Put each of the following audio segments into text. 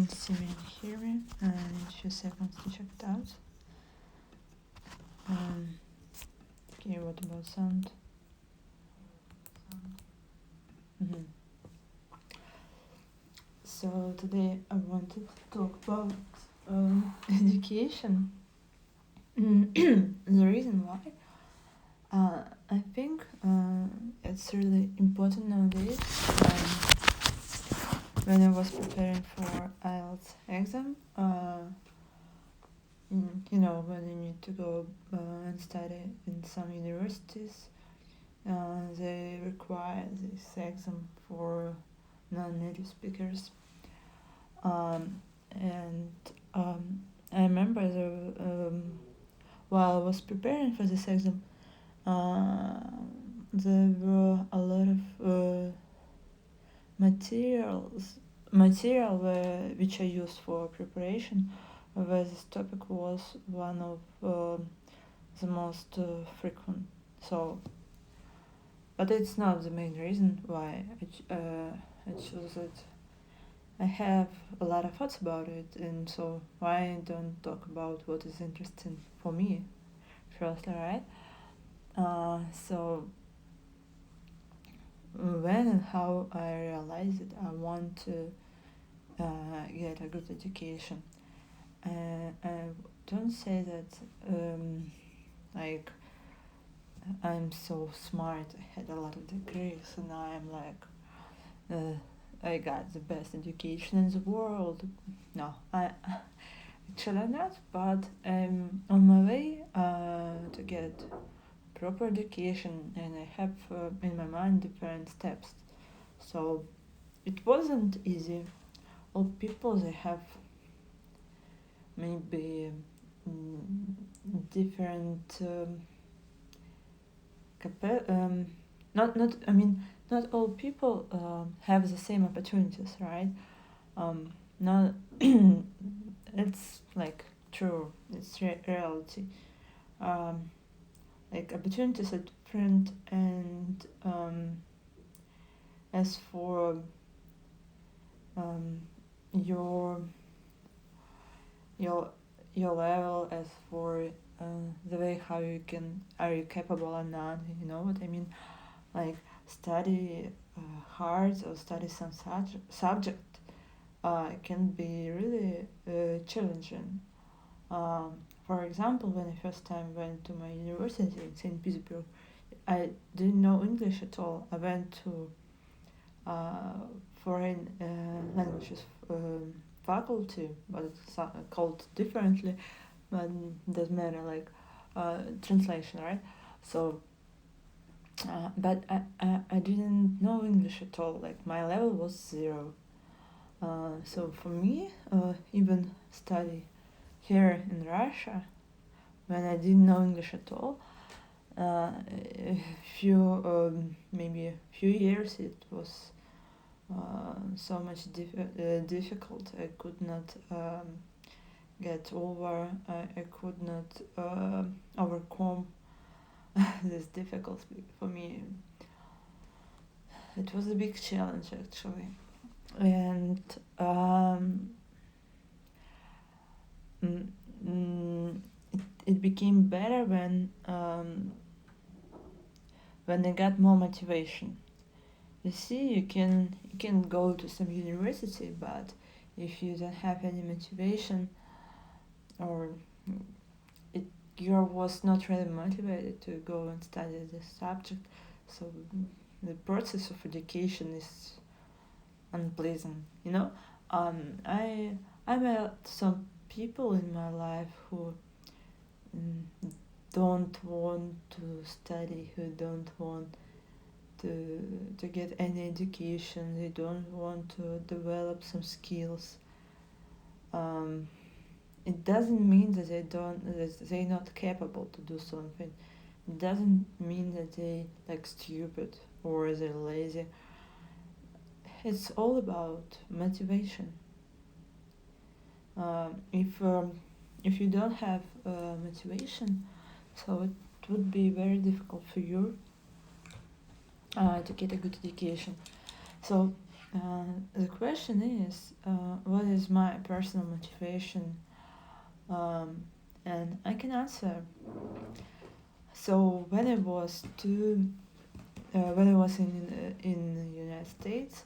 can't see me and hear me. I need a few seconds to check it out. Okay, what about sound? So today I wanted to talk about education. The reason why I think it's really important nowadays. When I was preparing for IELTS exam, when you need to go and study in some universities, they require this exam for non-native speakers. I remember while I was preparing for this exam, there were a lot of material which I used for preparation, where this topic was one of the most frequent. But it's not the main reason why I chose it. I have a lot of thoughts about it, and so why don't talk about what is interesting for me first, alright? So when and how I realized that I want to get a good education. I don't say that I'm so smart, I had a lot of degrees, and now I'm like I got the best education in the world. No, I actually not, but I'm on my way to get proper education, and I have in my mind different steps. So it wasn't easy. All people, they have maybe different not all people have the same opportunities, right? Not it's like true, it's reality. Like opportunities are different, and as for your level, as for the way how are you capable or not, you know what I mean? Like study hard or study some subject can be really challenging. For example, when I first time went to my university in St. Petersburg, I didn't know English at all. I went to foreign languages faculty, but it's called differently, but it doesn't matter, like translation, right? So but I didn't know English at all, like my level was 0. So for me, even study here in Russia, when I didn't know English at all, maybe a few years, it was so much difficult. I could not get over. I could not overcome this difficulty. For me, it was a big challenge actually, and it became better when I got more motivation. You see, you can go to some university, but if you don't have any motivation, or you was not really motivated to go and study this subject, so the process of education is unpleasant, you know. I met some people in my life who don't want to study, who don't want to get any education, they don't want to develop some skills. It doesn't mean that they're not capable to do something. It doesn't mean that they like stupid or they're lazy. It's all about motivation. If you don't have motivation, so it would be very difficult for you to get a good education. So The question is, what is my personal motivation? Um, and I can answer. So when I was in the United States,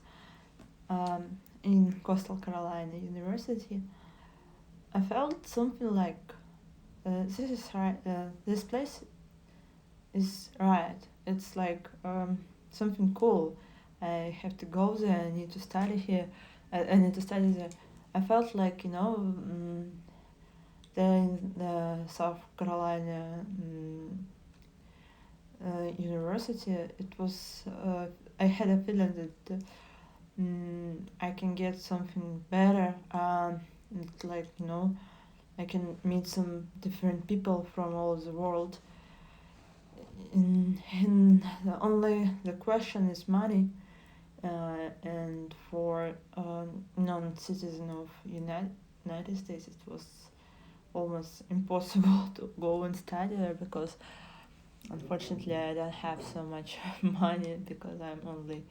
in Coastal Carolina University, I felt something like this is right. This place is right. It's like something cool. I have to go there. I need to study here. I need to study there. I felt like there in the South Carolina university. It was. I had a feeling that I can get something better. It's like I can meet some different people from all over the world. And only the question is money. And for non-citizen of United States, it was almost impossible to go and study there because unfortunately I don't have so much money because I'm only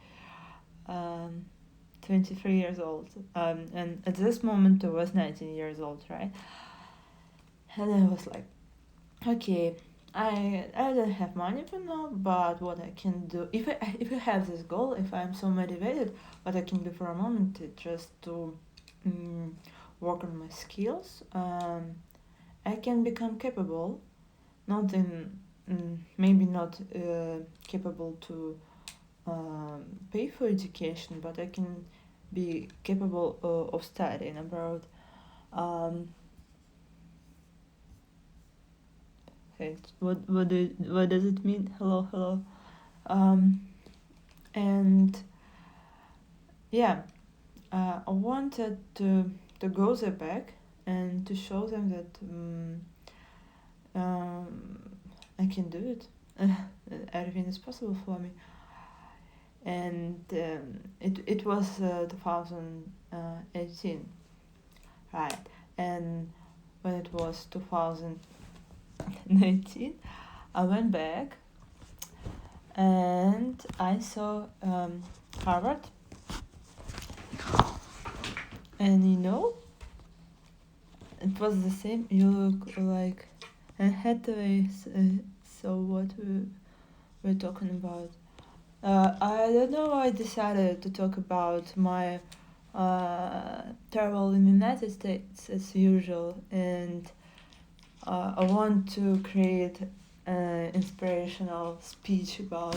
23 years old. And at this moment I was 19 years old, right? And I was like, okay, I don't have money for now, but what I can do if I have this goal, if I'm so motivated, what I can do for a moment is just to work on my skills. I can become capable, not in maybe not capable to pay for education, but I can be capable of studying abroad. Um, hey, what does it mean? Hello, hello. Um, and yeah, I wanted to go there back and to show them that I can do it. Everything is possible for me. And it was 2018, right? And when it was 2019, I went back and I saw Harvard, and it was the same. You look like Anne Hathaway. So what we're talking about? I don't know. I decided to talk about my travel in the United States as usual, and I want to create an inspirational speech about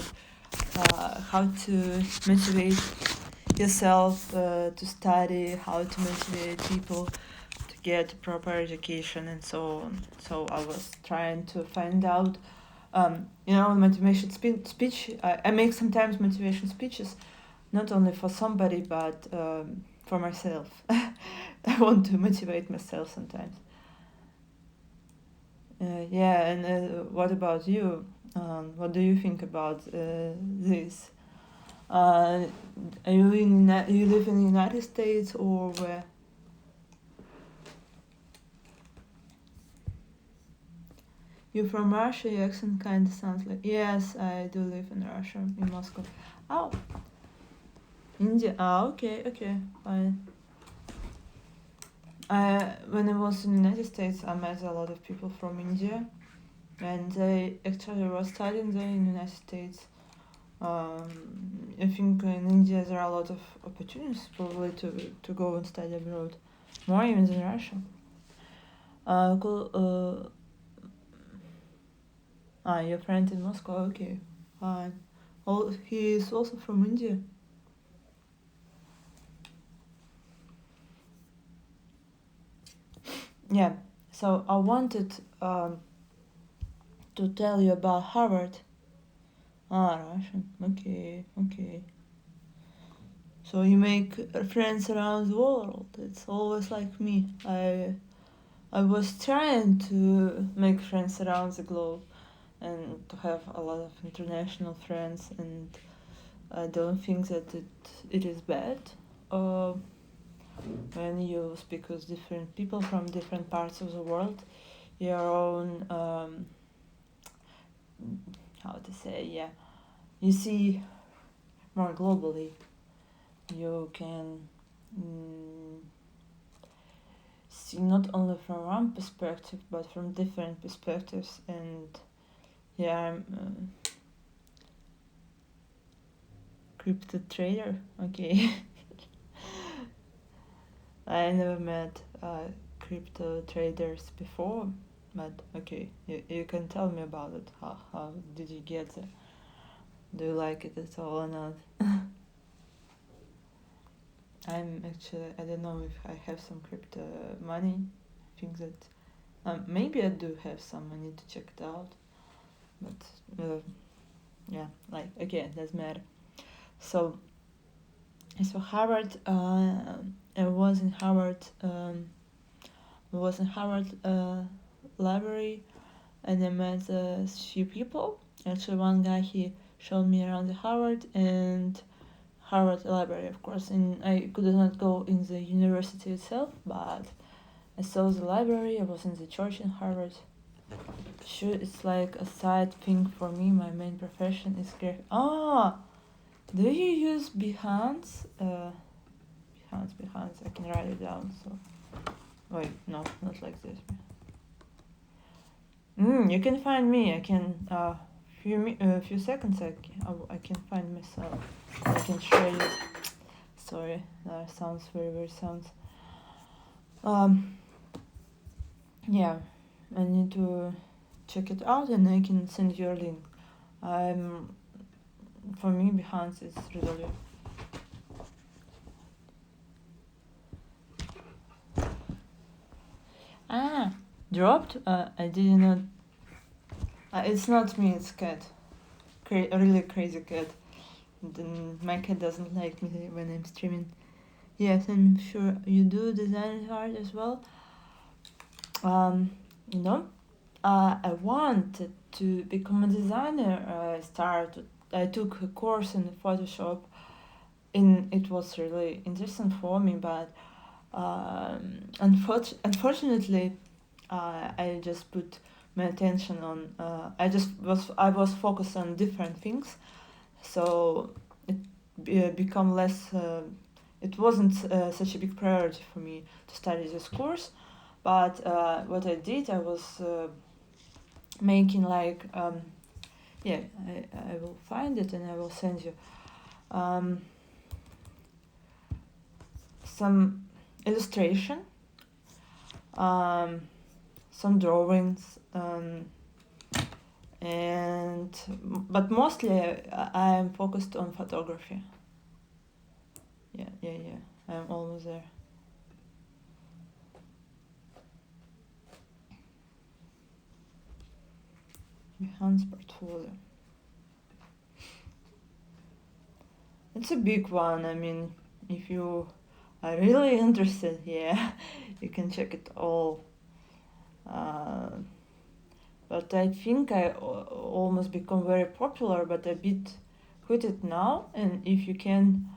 how to motivate yourself to study, how to motivate people to get proper education, and so on. So I was trying to find out, motivation speech. I make sometimes motivation speeches, not only for somebody but for myself. I want to motivate myself sometimes. Yeah, and what about you? What do you think about this? You live in the United States or where? You're from Russia. Your accent kind of sounds like. Yes, I do live in Russia, in Moscow. Oh, India. Ah, okay, fine. When I was in the United States, I met a lot of people from India, and they actually were studying there in the United States. I think in India there are a lot of opportunities probably to go and study abroad, more even than Russia. Cool. Your friend in Moscow. Okay, fine. Oh, he is also from India. Yeah. So I wanted to tell you about Harvard. Russian. Okay. So you make friends around the world. It's always like me. I was trying to make friends around the globe and to have a lot of international friends, and I don't think that it is bad when you speak with different people from different parts of the world. Your own how to say, yeah, you see more globally. you can see not only from one perspective but from different perspectives. And yeah, I'm a crypto trader. Okay. I never met crypto traders before, but okay, you can tell me about it. How did you get there? Do you like it at all or not? I'm actually, I don't know if I have some crypto money. I think that maybe I do have some. I need to check it out. But yeah, like again, doesn't matter. So Harvard. I was in Harvard. Library, and I met a few people. Actually, one guy, he showed me around the Harvard and Harvard Library, of course. And I could not go in the university itself, but I saw the library. I was in the church in Harvard. Sure, it's like a side thing for me. My main profession is graphic. Do you use Behance? Behance. I can write it down. So, wait, no, not like this. You can find me. I can few seconds. I can find myself. I can show you. Sorry, that sounds very weird. Yeah, I need to check it out, and I can send you a link. For me, Behance is really. Dropped? I did not. It's not me, it's cat. A really crazy cat. My cat doesn't like me when I'm streaming. Yes, I'm sure you do design art as well. I wanted to become a designer. I took a course in Photoshop, and it was really interesting for me, but unfortunately, I just put my attention on. I was focused on different things, so it become less. It wasn't such a big priority for me to study this course, but what I did, I was making like I will find it and I will send you some illustration, some drawings, but mostly I am focused on photography. Yeah. I'm almost there. Behance portfolio. It's a big one. I mean, if you are really interested, yeah, you can check it all. But I think I almost become very popular, but a bit quit it now. And if you can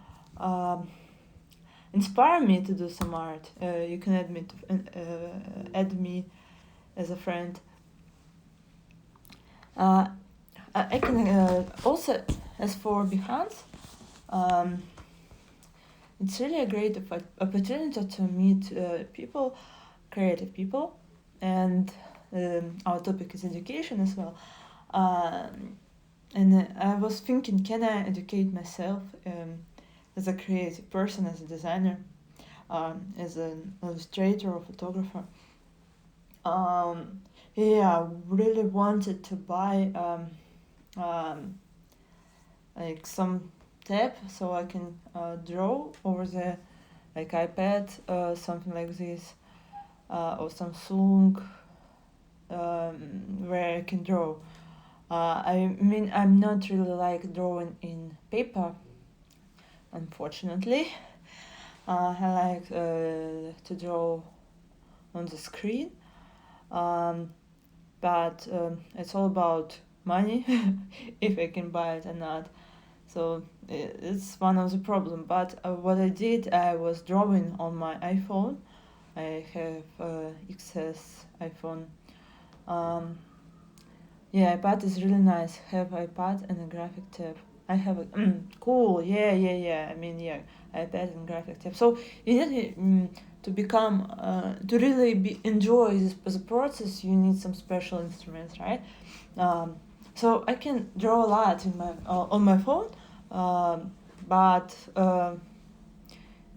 inspire me to do some art, you can add me as a friend. I can also, as for Behance, it's really a great opportunity to meet people, creative people, and our topic is education as well. And I was thinking, can I educate myself as a creative person, as a designer, as an illustrator or photographer? I really wanted to buy like some tab so I can draw over the like iPad, something like this, or Samsung, where I can draw. I mean, I'm not really like drawing in paper, unfortunately. I like to draw on the screen, but it's all about money, if I can buy it or not. So it's one of the problem. But what I did, I was drawing on my iPhone. I have XS iPhone. iPad is really nice. Have iPad and a graphic tab. I have a cool. Yeah. I mean, iPad and graphic tab. So you need to become to really enjoy the process. You need some special instruments, right? So I can draw a lot in my on my phone, but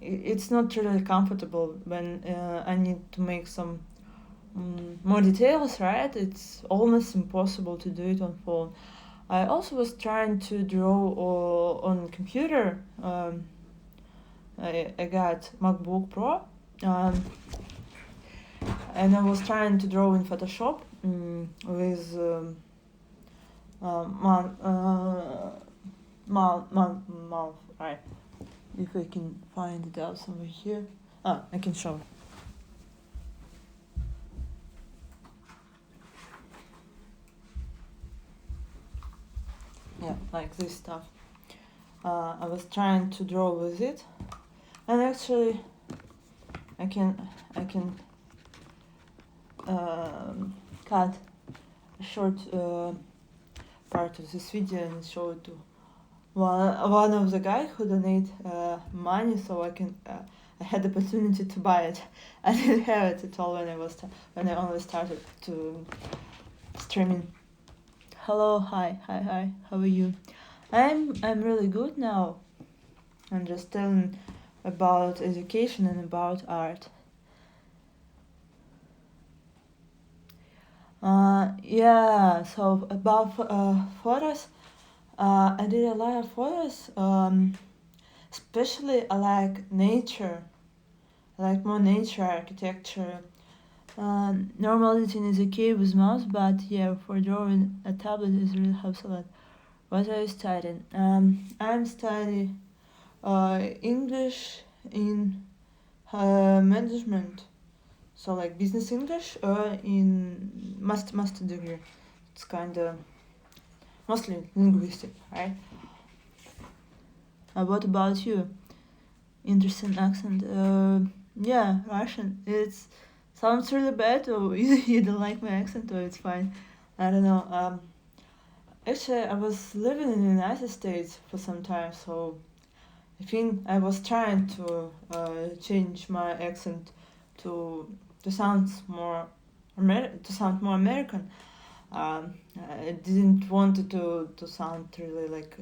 it's not really comfortable when I need to make some more details, right? It's almost impossible to do it on phone. I also was trying to draw on computer. I got MacBook Pro, and I was trying to draw in Photoshop with mouth, right? If I can find it out somewhere here. I can show. Yeah, like this stuff. I was trying to draw with it, and actually, I can cut a short part of this video and show it to one of the guys who donate money, so I had the opportunity to buy it. I didn't have it at all when I only started to streaming. Hello, hi, how are you? I'm really good now. I'm just telling about education and about art. Yeah, so about photos, I did a lot of photos. Especially I like nature. I like more nature, architecture. Normal editing is okay with mouse, but yeah, for drawing a tablet it really helps a lot. What are you studying? I'm studying English in management, so like business English in master degree. It's kind of mostly linguistic, right? What about you? Interesting accent. Yeah, Russian. It sounds really bad, or you don't like my accent, or it's fine. I don't know. Actually, I was living in the United States for some time, so I think I was trying to change my accent to sound more American. I didn't want it to sound really like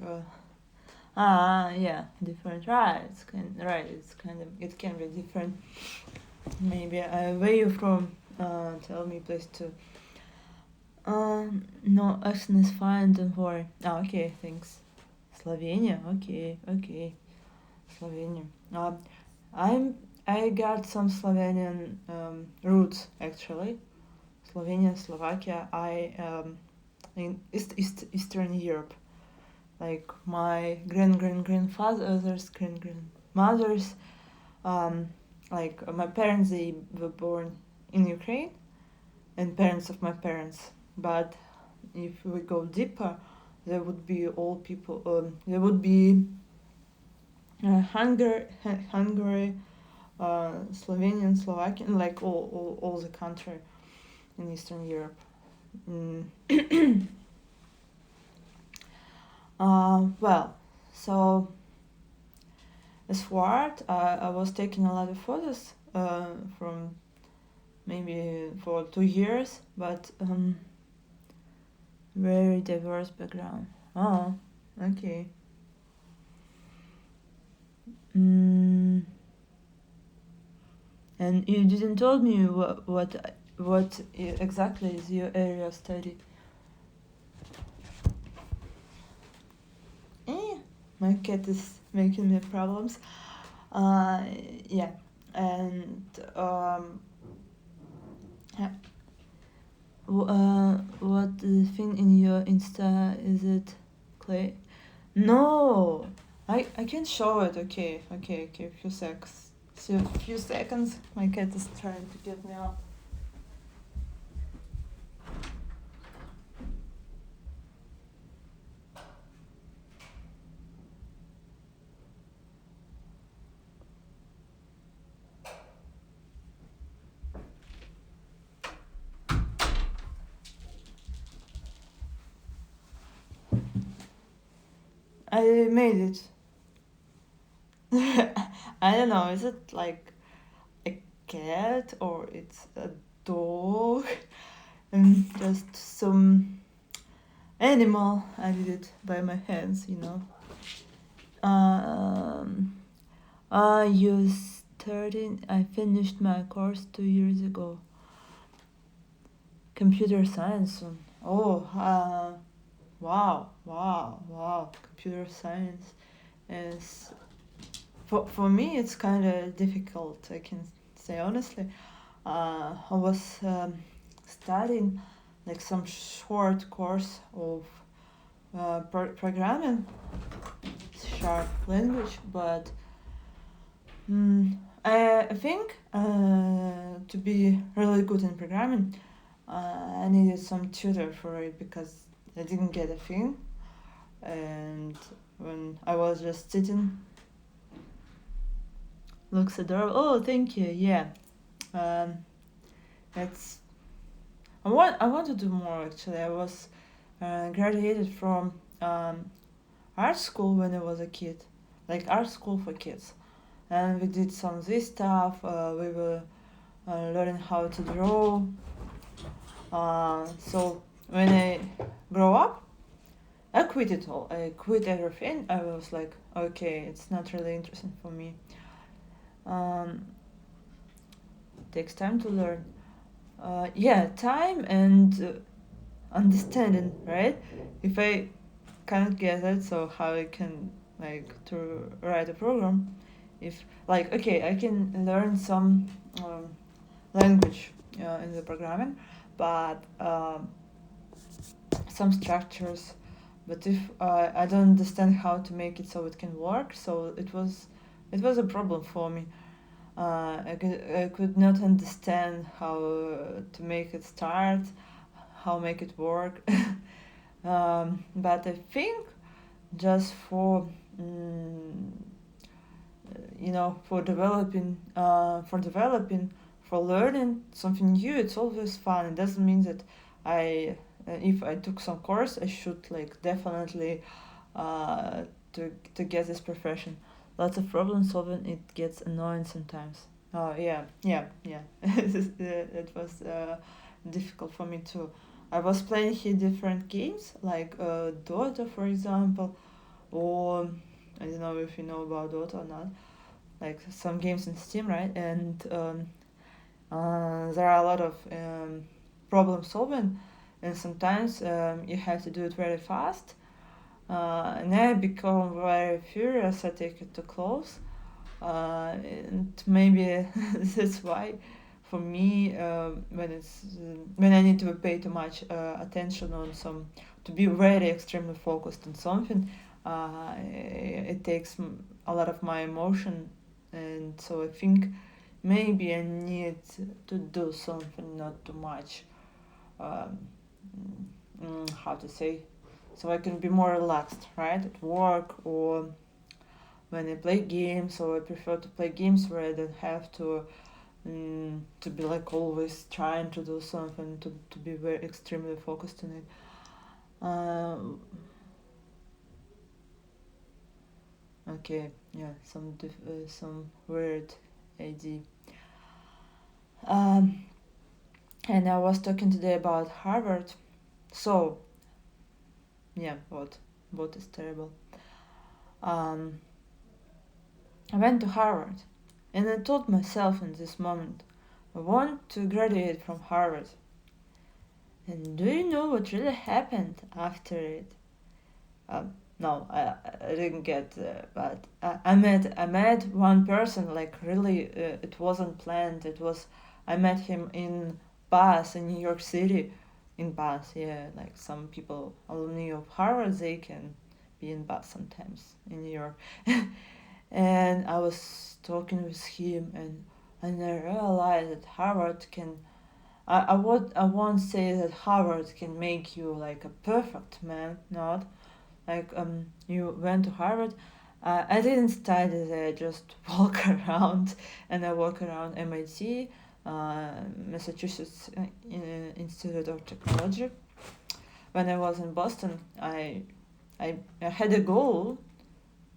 yeah, different. Right, it can be different. Maybe where you from? Tell me, please too. No, action is fine. Don't worry. Okay, thanks. Slovenia. Okay. Slovenia. I got some Slovenian roots actually. Slovenia, Slovakia. In Eastern Europe. Like my grandfathers, grandmothers, like my parents, they were born in Ukraine, and parents of my parents. But if we go deeper, there would be all people. There would be Hungary, Slovenian, Slovakian, like all the country in Eastern Europe. Well, so as for art, I was taking a lot of photos from maybe for 2 years, but very diverse background. Oh, okay. And you didn't told me what exactly is your area of study. My cat is making me problems. Yeah, and what the thing in your Insta, is it clay? No, I can show it. Okay. Few seconds. My cat is trying to get me up. I made it. I don't know, is it like a cat or it's a dog? And just some animal. I did it by my hands. Um, I use 13. I finished my course 2 years ago. Computer science. Oh, wow. Computer science is for me. It's kind of difficult. I can say honestly. I was studying like some short course of programming, sharp language, but I think to be really good in programming, I needed some tutor for it because I didn't get a thing, and when I was just sitting, looks adorable. Oh, thank you. Yeah, um, it's. I want to do more actually. I was graduated from art school when I was a kid, like art school for kids, and we did some of this stuff. We were learning how to draw. So when I grow up, I quit it all. I quit everything. I was like, okay, it's not really interesting for me. Um, takes time to learn. Yeah, time and understanding, right? If I can't get it, so how I can like to write a program? If like okay, I can learn some language in the programming, but some structures. But if I don't understand how to make it so it can work, so it was a problem for me. I could not understand how to make it start, how make it work. But I think just mm, for developing, for learning something new, it's always fun. It doesn't mean that I if I took some course, I should like definitely to get this profession. Lots of problem solving, it gets annoying sometimes. Oh yeah. It was difficult for me too. I was playing here different games like Dota, for example, or I don't know if you know about Dota or not. Like some games in Steam, right? And there are a lot of problem solving, and sometimes you have to do it very fast. And I become very furious. I take it too close, and maybe that's why, for me, when I need to pay too much attention on some, to be very extremely focused on something, it takes a lot of my emotion, and so I think maybe I need to do something not too much. Um, how to say? So I can be more relaxed, right, at work or when I play games. So I prefer to play games where I don't have to be like always trying to do something, to be very extremely focused on it. Okay, yeah, some weird ID. Um, and I was talking today about Harvard. So yeah, what is terrible. Um, I went to Harvard, and I told myself in this moment, I want to graduate from Harvard. And do you know what really happened after it? No, I didn't get, but I met one person. Like really, it wasn't planned. I met him in bus in New York City, in bus. Yeah, like some people alumni of Harvard, they can be in bus sometimes in New York. And I was talking with him, and I realized that Harvard can. I won't say that Harvard can make you like a perfect man, not like you went to Harvard. I didn't study there. I just walk around, and I walk around MIT, Massachusetts Institute of Technology. When I was in Boston, I had a goal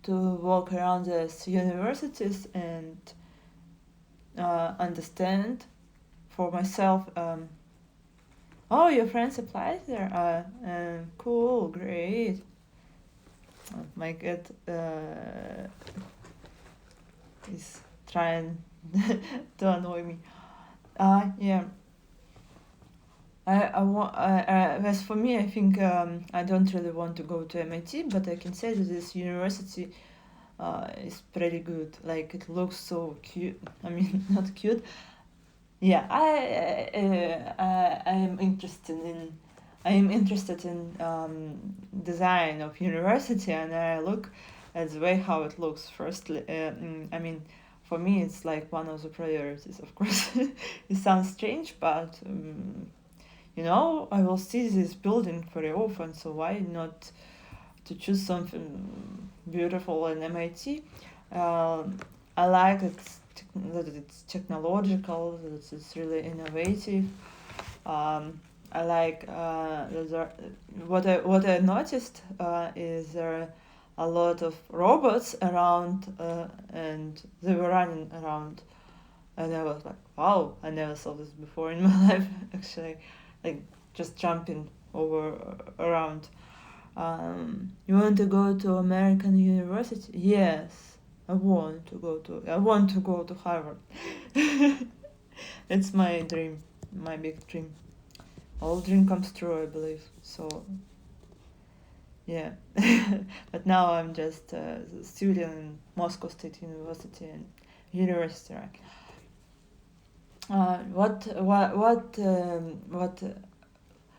to walk around these universities and understand for myself. Oh, your friends applied there. Cool, great. My cat is trying to annoy me. Yeah. As for me, I think I don't really want to go to MIT, but I can say that this university is pretty good. Like, it looks so cute. I mean, not cute. Yeah, I am interested in design of university, and I look at the way how it looks. Firstly, I mean, for me, it's like one of the priorities. Of course, it sounds strange, but I will see this building very often, so why not to choose something beautiful in MIT? I like that it's technological, that it's really innovative. I like what I noticed is there are a lot of robots around, and they were running around, and I was like, wow, I never saw this before in my life, actually, like just jumping over around. You want to go to American University? Yes, I want to go to Harvard. It's my dream, my big dream. All dream comes true, I believe. So, yeah. But now I'm just a student in Moscow State University and university, right?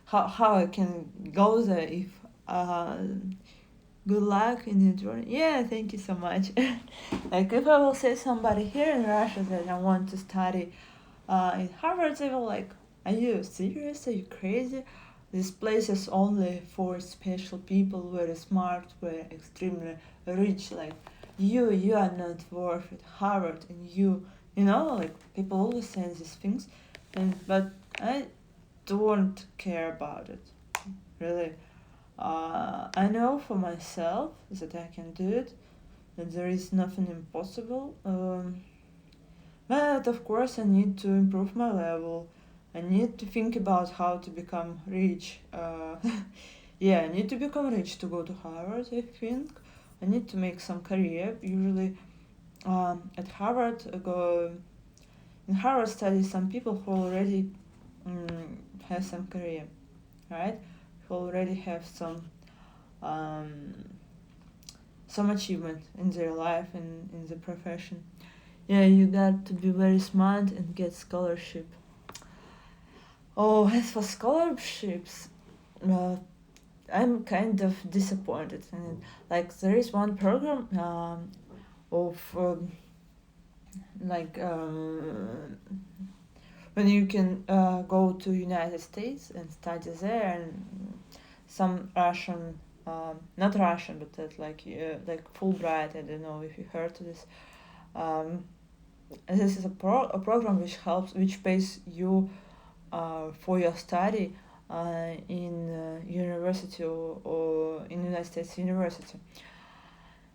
How I can go there if good luck in your journey. Yeah, thank you so much. Like, if I will say somebody here in Russia that I want to study in Harvard, they will like, are you serious? Are you crazy? This place is only for special people, very smart, very extremely rich. Like, you are not worth it. Harvard and like people always say these things, but I don't care about it, really. I know for myself that I can do it, that there is nothing impossible. But of course, I need to improve my level. I need to think about how to become rich. Yeah, I need to become rich to go to Harvard, I think. I need to make some career. Usually, at Harvard, in Harvard study some people who already have some career, right? Who already have some achievement in their life and in the profession. Yeah, you got to be very smart and get scholarship. Oh, as for scholarships, I'm kind of disappointed. And like, there is one program of when you can go to United States and study there, and some Russian, not Russian, but that like Fulbright. I don't know if you heard of this. This is a program which pays you for your study in university or in United States University.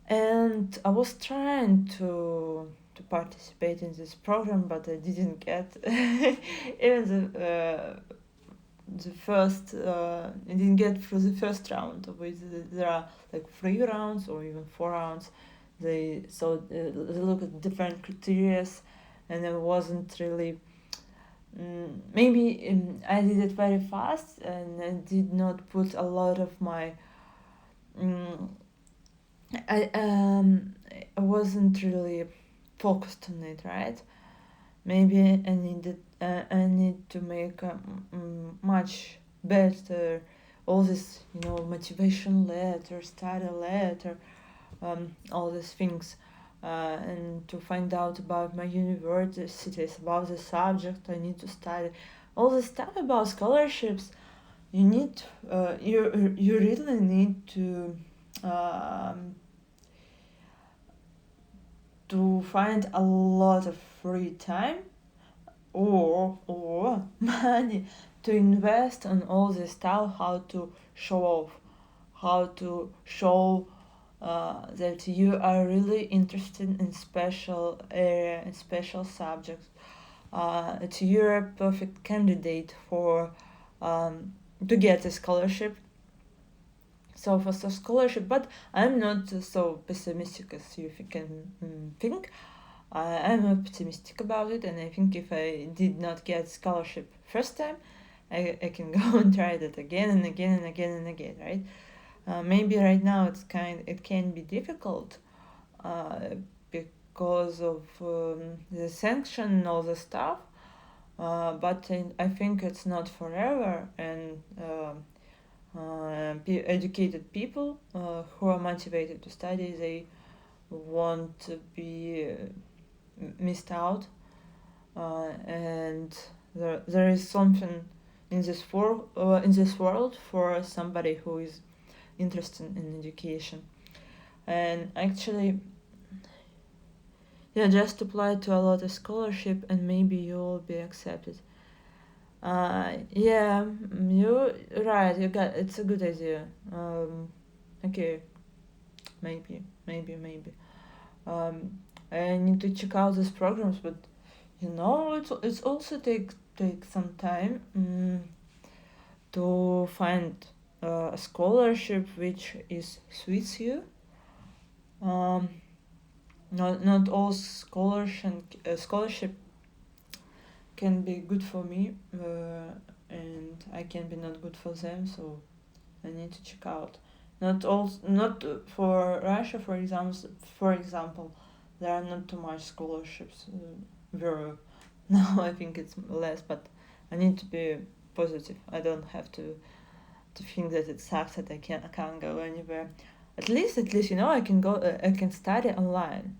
And I was trying to participate in this program, but I didn't get even the first. I didn't get through the first round, of which there are like 3 rounds or even 4 rounds. They look at different criteria, and it wasn't really. Maybe I did it very fast, and I did not put a lot of my. I wasn't really focused on it, right? Maybe I need to make much better all this, motivation letter, study letter, all these things, and to find out about my universities, about the subject I need to study, all the stuff about scholarships. You need, you really need to find a lot of free time or money to invest on all this stuff, how to show off, how to show that you are really interested in special area and special subjects. That you're a perfect candidate for to get a scholarship. So for the scholarship, but I'm not so pessimistic as you can think. I'm optimistic about it, and I think if I did not get scholarship first time, I can go and try that again and again and again and again, right? Maybe right now it can be difficult because of the sanction and all the stuff, but I think it's not forever, and educated people who are motivated to study, they won't be missed out, and there is something in this world for somebody who is interested in education. And actually, yeah, just apply to a lot of scholarship and maybe you'll be accepted. Yeah, you're right. It's a good idea. Okay, maybe. I need to check out these programs, but it's also take some time to find a scholarship which suits you. Not all scholarship can be good for me, and I can be not good for them. So I need to check out. Not for Russia, for example, there are not too much scholarships. Now I think it's less, but I need to be positive. I don't have to think that it sucks that I can't go anywhere. At least I can go. I can study online.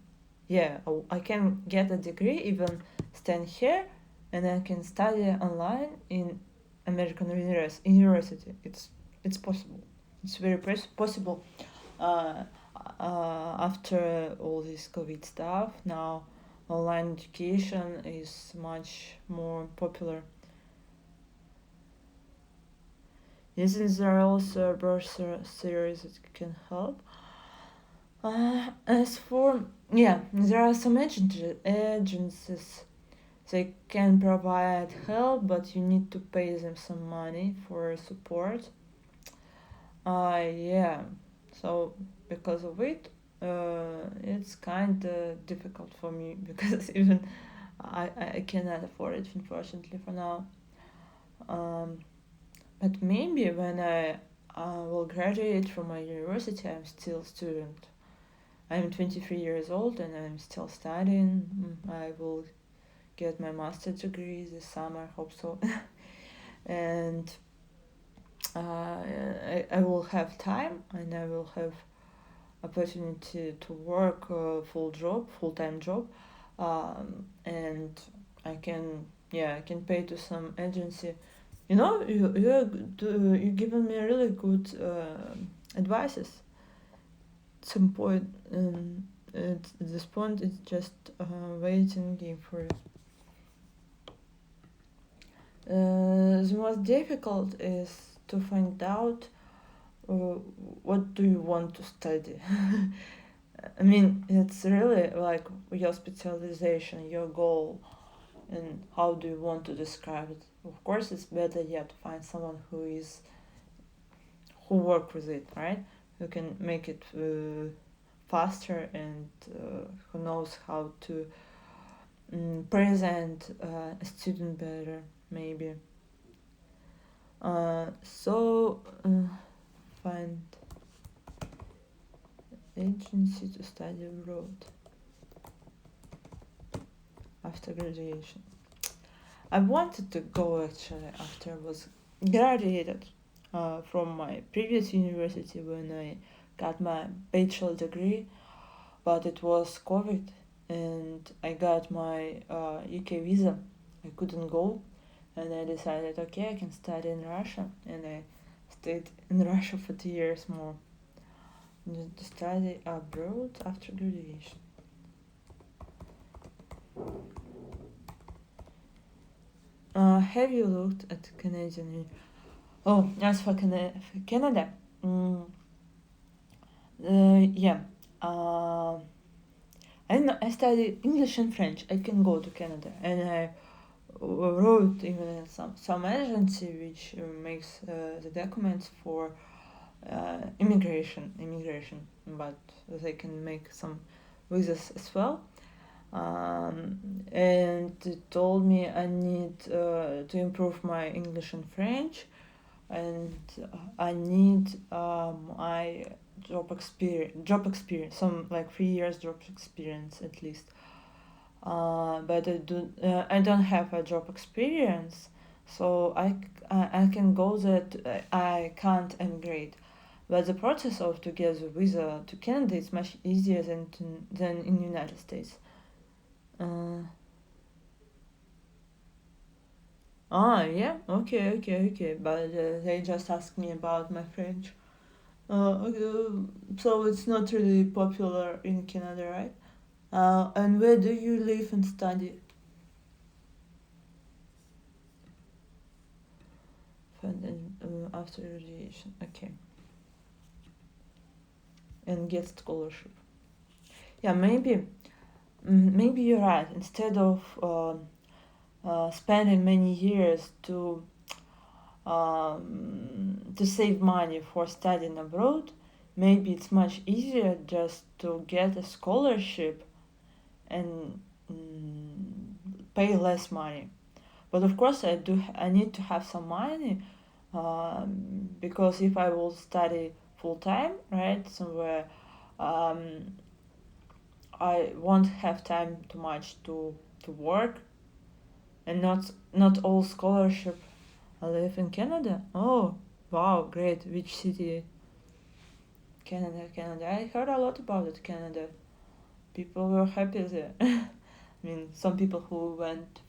Yeah, I can get a degree even stand here, and I can study online in American university. It's possible. It's very possible. After all this COVID stuff, now online education is much more popular. Isn't there also a series that can help? As for there are some agencies. They can provide help, but you need to pay them some money for support. So because of it, it's kind of difficult for me because even I cannot afford it, unfortunately, for now. But maybe when I will graduate from my university, I'm still a student. I'm 23 years old and I'm still studying. I will get my master's degree this summer, hope so. And I will have time and I will have opportunity to work full-time job, and I can pay to some agency. You given me really good advices. At some point, at this point, it's just waiting game for it. The most difficult is to find out what do you want to study. I mean, it's really like your specialization, your goal, and how do you want to describe it. Of course, it's better to find someone who work with it, right? Who can make it faster and who knows how to present a student better, maybe. Find agency to study abroad after graduation. I wanted to go actually after I was graduated from my previous university when I got my bachelor degree, but it was COVID and I got my UK visa. I couldn't go, and I decided, okay, I can study in Russia, and I stayed in Russia for 2 years more to study abroad after graduation. Have you looked at Canadian? As for Canada, Yeah. Uh, I study English and French. I can go to Canada, and I wrote even some agency which makes the documents for immigration, but they can make some visas as well. And it told me I need to improve my English and French, and I need my job experience, some like 3 years job experience at least. But I don't have a job experience, so I can go that I can't emigrate. But the process of to get the visa to Canada is much easier than in United States. Uh, yeah, okay. But they just asked me about my French. Okay, so it's not really popular in Canada, right? And where do you live and study? And after graduation, okay, and get scholarship. Yeah, maybe you're right. Instead of spending many years to save money for studying abroad, maybe it's much easier just to get a scholarship and pay less money. But of course, I need to have some money, because if I will study full time, right, somewhere, um, I won't have time too much to work, and not all scholarship. I live in Canada. Oh, wow, great! Which city? Canada. I heard a lot about it. Canada. People were happy there. I mean, some people who went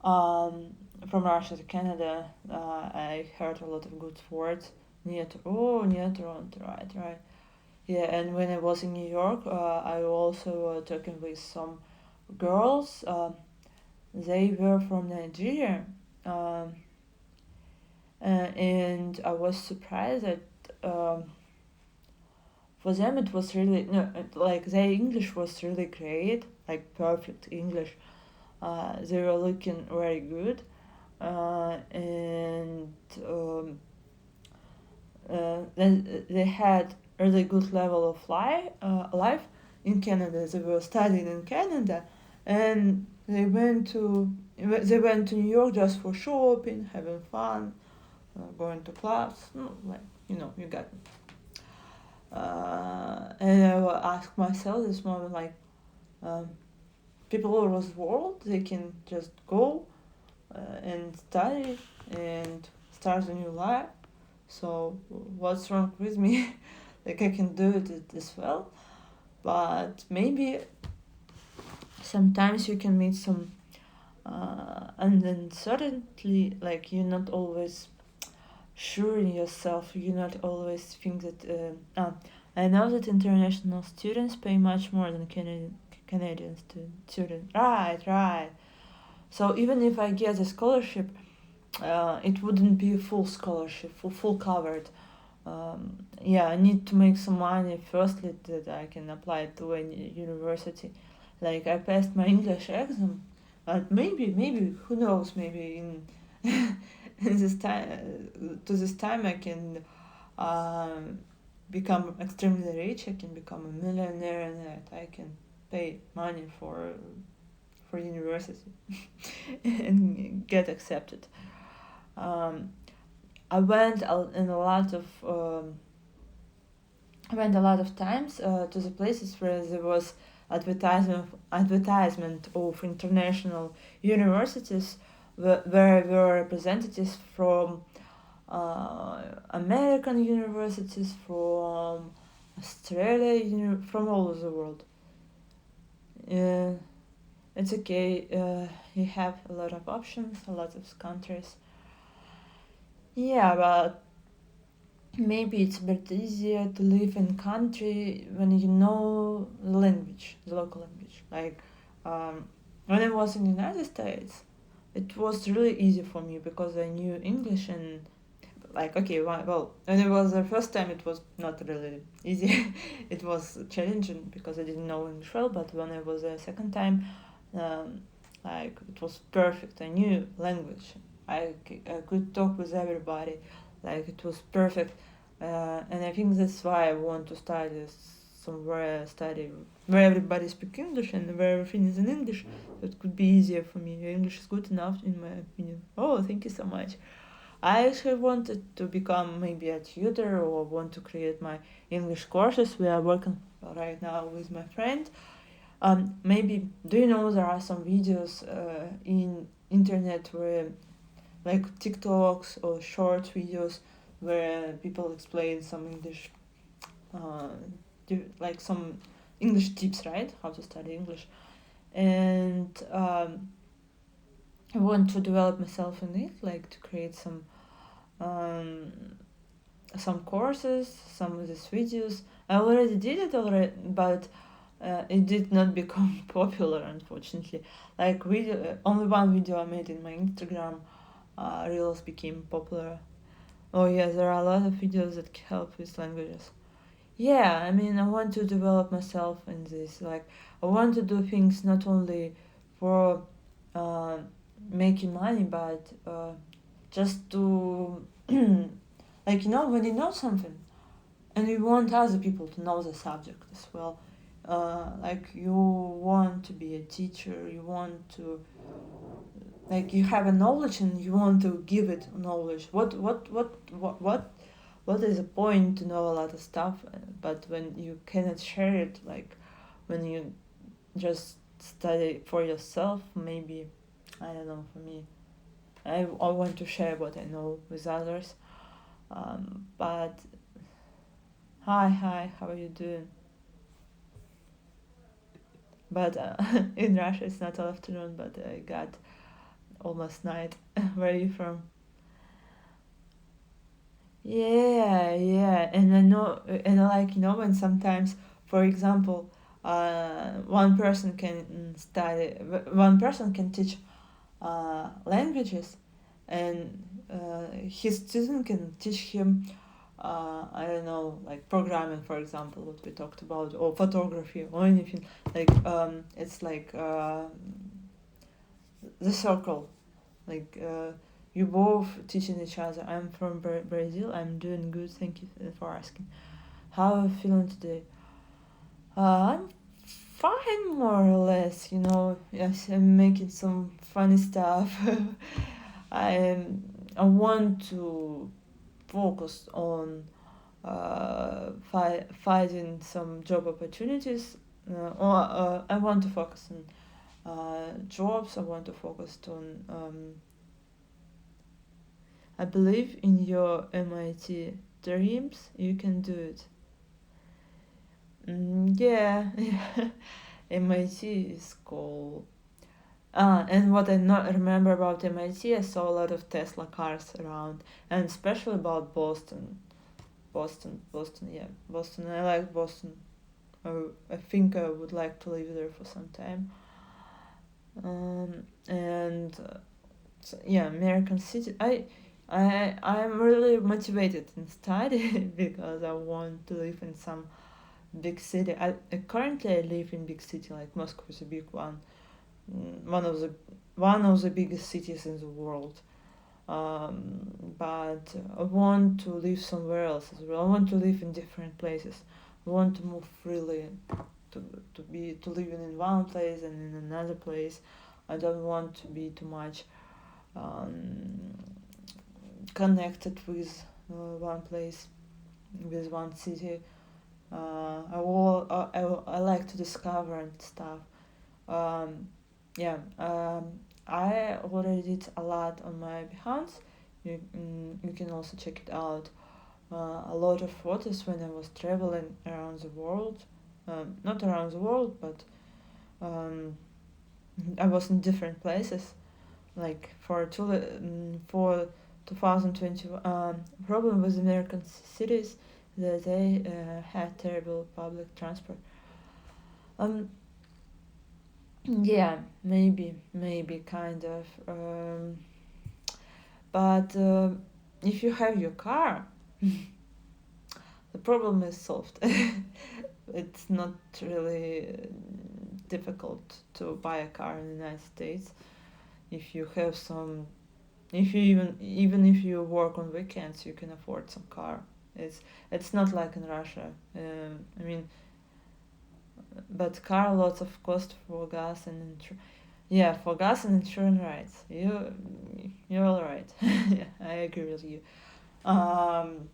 um, from Russia to Canada, I heard a lot of good words. Near Toronto, right. Yeah, and when I was in New York, I also talking with some girls. They were from Nigeria, um, and I was surprised that for them it was really no, like their English was really great, like perfect English. They were looking very good, and they had really good level of life in Canada. They were studying in Canada, and they went to New York just for shopping, having fun, going to clubs. No, like you got me. And I will ask myself this moment, like, um, people all over the world, they can just go and study and start a new life. So what's wrong with me? Like I can do it as well, but maybe sometimes you can meet some uncertainty. Like you're not always sure in yourself. You not always think that. I know that international students pay much more than Canadian students. Right. So even if I get a scholarship, it wouldn't be a full scholarship, full covered. Yeah, I need to make some money firstly that I can apply to any university. Like I passed my English exam, but maybe who knows? Maybe in in this time to this time I can um, become extremely rich. I can become a millionaire, and that I can pay money for university and get accepted. Um, I went in a lot of I went a lot of times to the places where there was advertisement of international universities, where were representatives from American universities, from Australia, from all over the world. Uh, it's okay. You have a lot of options, a lot of countries. Yeah, but maybe it's a bit easier to live in country when you know the language, the local language. Like when I was in the United States, it was really easy for me because I knew English, and like, okay, well, when it was the first time, it was not really easy. It was challenging because I didn't know English well. But when it was the second time, um, like, it was perfect. I knew language. I could talk with everybody. Like, it was perfect. And I think that's why I want to study where everybody speaks English and where everything is in English. So it could be easier for me. English is good enough, in my opinion. Oh, thank you so much. I actually wanted to become maybe a tutor or want to create my English courses. We are working right now with my friend. Maybe, do you know there are some videos in internet where, like, TikToks or short videos where people explain some English, uh, like some English tips, right? How to study English. And I want to develop myself in it, like to create some courses, some of these videos. I already did it already, but it did not become popular, unfortunately. Like, only one video I made in my Instagram reels became popular. Oh yeah, there are a lot of videos that help with languages. Yeah, I mean, I want to develop myself in this. Like, I want to do things not only for uh, making money, but just to, like, when you know something and you want other people to know the subject as well. Like, you want to be a teacher, you want to, like, you have a knowledge and you want to give it knowledge. What is the point to know a lot of stuff, but when you cannot share it, like, when you just study for yourself, maybe, I don't know, for me, I want to share what I know with others. But hi, how are you doing? But in Russia it's not afternoon, but I got almost night. Where are you from? Yeah, and I know, and I like, when sometimes, for example, one person can teach languages, and his student can teach him, I don't know, like programming, for example, what we talked about, or photography, or anything. Like, it's like the circle. Like, you both teaching each other. I'm from Brazil. I'm doing good. Thank you for asking. How are you feeling today? I'm fine, more or less. Yes, I'm making some funny stuff. I I want to focus on finding some job opportunities. Or I want to focus on jobs. I want to focus on. I believe in your MIT dreams. You can do it. Yeah, MIT is cool. And what I not remember about MIT, I saw a lot of Tesla cars around, and especially about Boston. Boston, yeah, Boston. I like Boston. I think I would like to live there for some time. And so, yeah, American city. I'm really motivated in study because I want to live in some big city. Currently I live in big city, like Moscow is a big one, one of the biggest cities in the world. But I want to live somewhere else as well. I want to live in different places. I want to move freely, to live in one place and in another place. I don't want to be too much um, connected with one place, with one city. I like to discover and stuff. Um, yeah, I already did a lot on my Behance. You can also check it out. A lot of photos when I was traveling around the world. Not around the world, but um, I was in different places. Like, for 2020, problem with American cities that they had terrible public transport. Um, yeah, maybe kind of. But if you have your car, the problem is solved. It's not really difficult to buy a car in the United States if you have some. If you even if you work on weekends, you can afford some car. It's not like in Russia. I mean, but car lots of cost for gas and yeah, for gas and insurance rights. You're all right. Yeah, I agree with you. Um,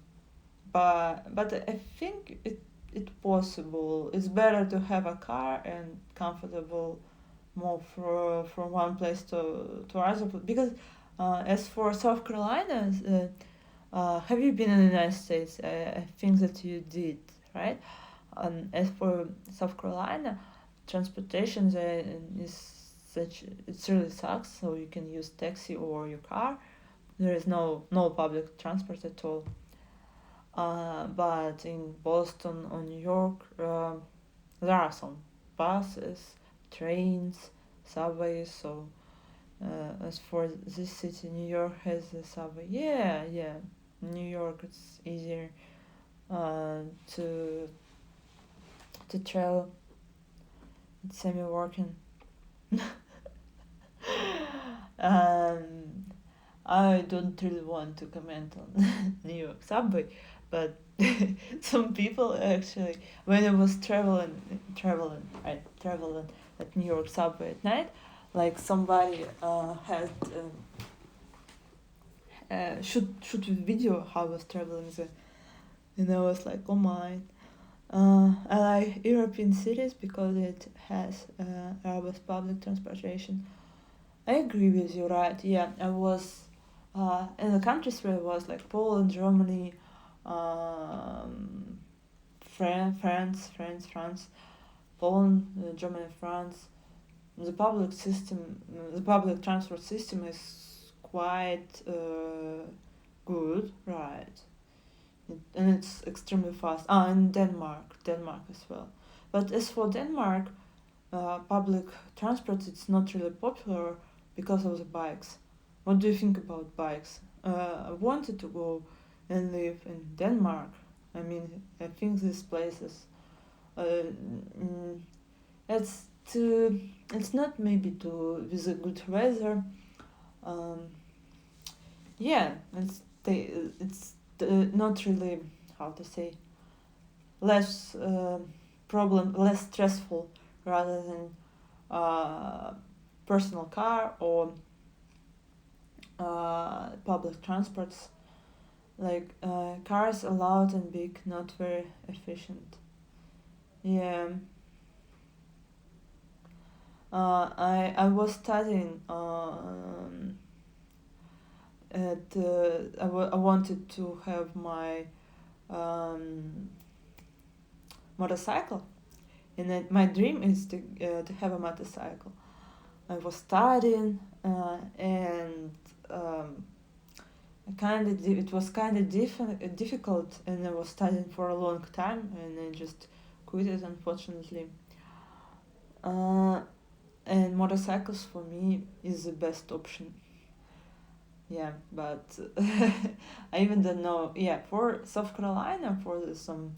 but I think it's possible. It's better to have a car and comfortable move from one place to other because as for South Carolina, have you been in the United States? I think that you did, right? As for South Carolina, transportation there is such it really sucks. So you can use taxi or your car. There is no public transport at all. But in Boston or New York, there are some buses, trains, subways. So as for this city, New York has a subway. Yeah, yeah. New York, it's easier uh, to to travel. It's semi-working. um, I don't really want to comment on New York subway, but some people actually, when I was traveling at New York subway at night, like somebody had shoot with video how I was traveling there, and I was like, oh my. I like European cities because it has robust public transportation. I agree with you, right? Yeah, I was in the countries where I was like Poland, Germany, um, France, Poland, Germany, France. The public transport system is quite good, right? And it's extremely fast. And Denmark as well. But as for Denmark, public transport it's not really popular because of the bikes. What do you think about bikes? I wanted to go and live in Denmark. I mean, I think these places. Uh, it's to. It's not maybe to with a good weather. Um, yeah, it's not really how to say less less stressful rather than uh, personal car or public transports. Like cars are loud and big, not very efficient. Yeah. I was studying I wanted to have my um, motorcycle, and my dream is to have a motorcycle. I was studying and it was kind of difficult, and I was studying for a long time, and I just quit it unfortunately. Uh, and motorcycles for me is the best option. Yeah, but I even don't know. Yeah, for South Carolina, for some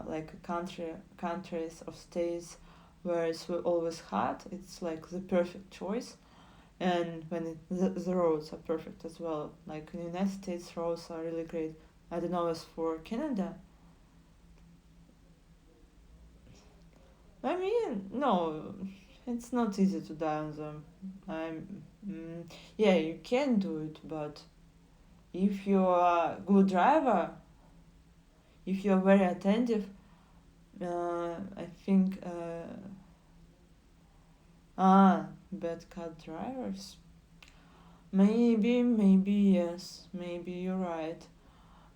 like countries or states where it's always hot, it's like the perfect choice. And when the roads are perfect as well. Like in the United States, roads are really great. I don't know as for Canada. I mean, no, it's not easy to die on them. Yeah, you can do it, but if you're a good driver, if you're very attentive, I think bad car drivers. Maybe yes, maybe you're right.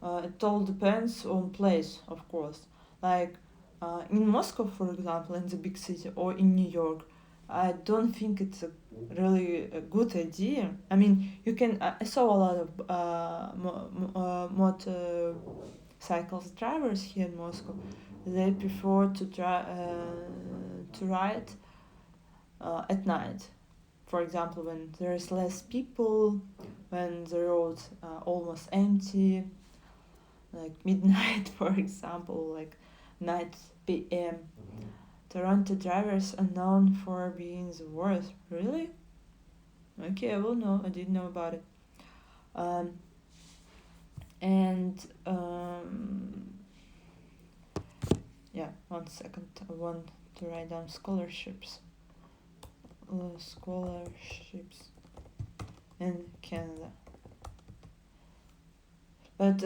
It all depends on place, of course. Like in Moscow, for example, in the big city, or in New York, I don't think it's a really a good idea. I mean, you can. I saw a lot of motorcycles drivers here in Moscow. They prefer to ride at night. for example, when there's less people, when the roads are almost empty, like midnight, for example, like 9 p.m. Toronto drivers are known for being the worst. Really? Okay, I will know. I didn't know about it. And yeah, 1 second. I want to write down scholarships. Scholarships in Canada. But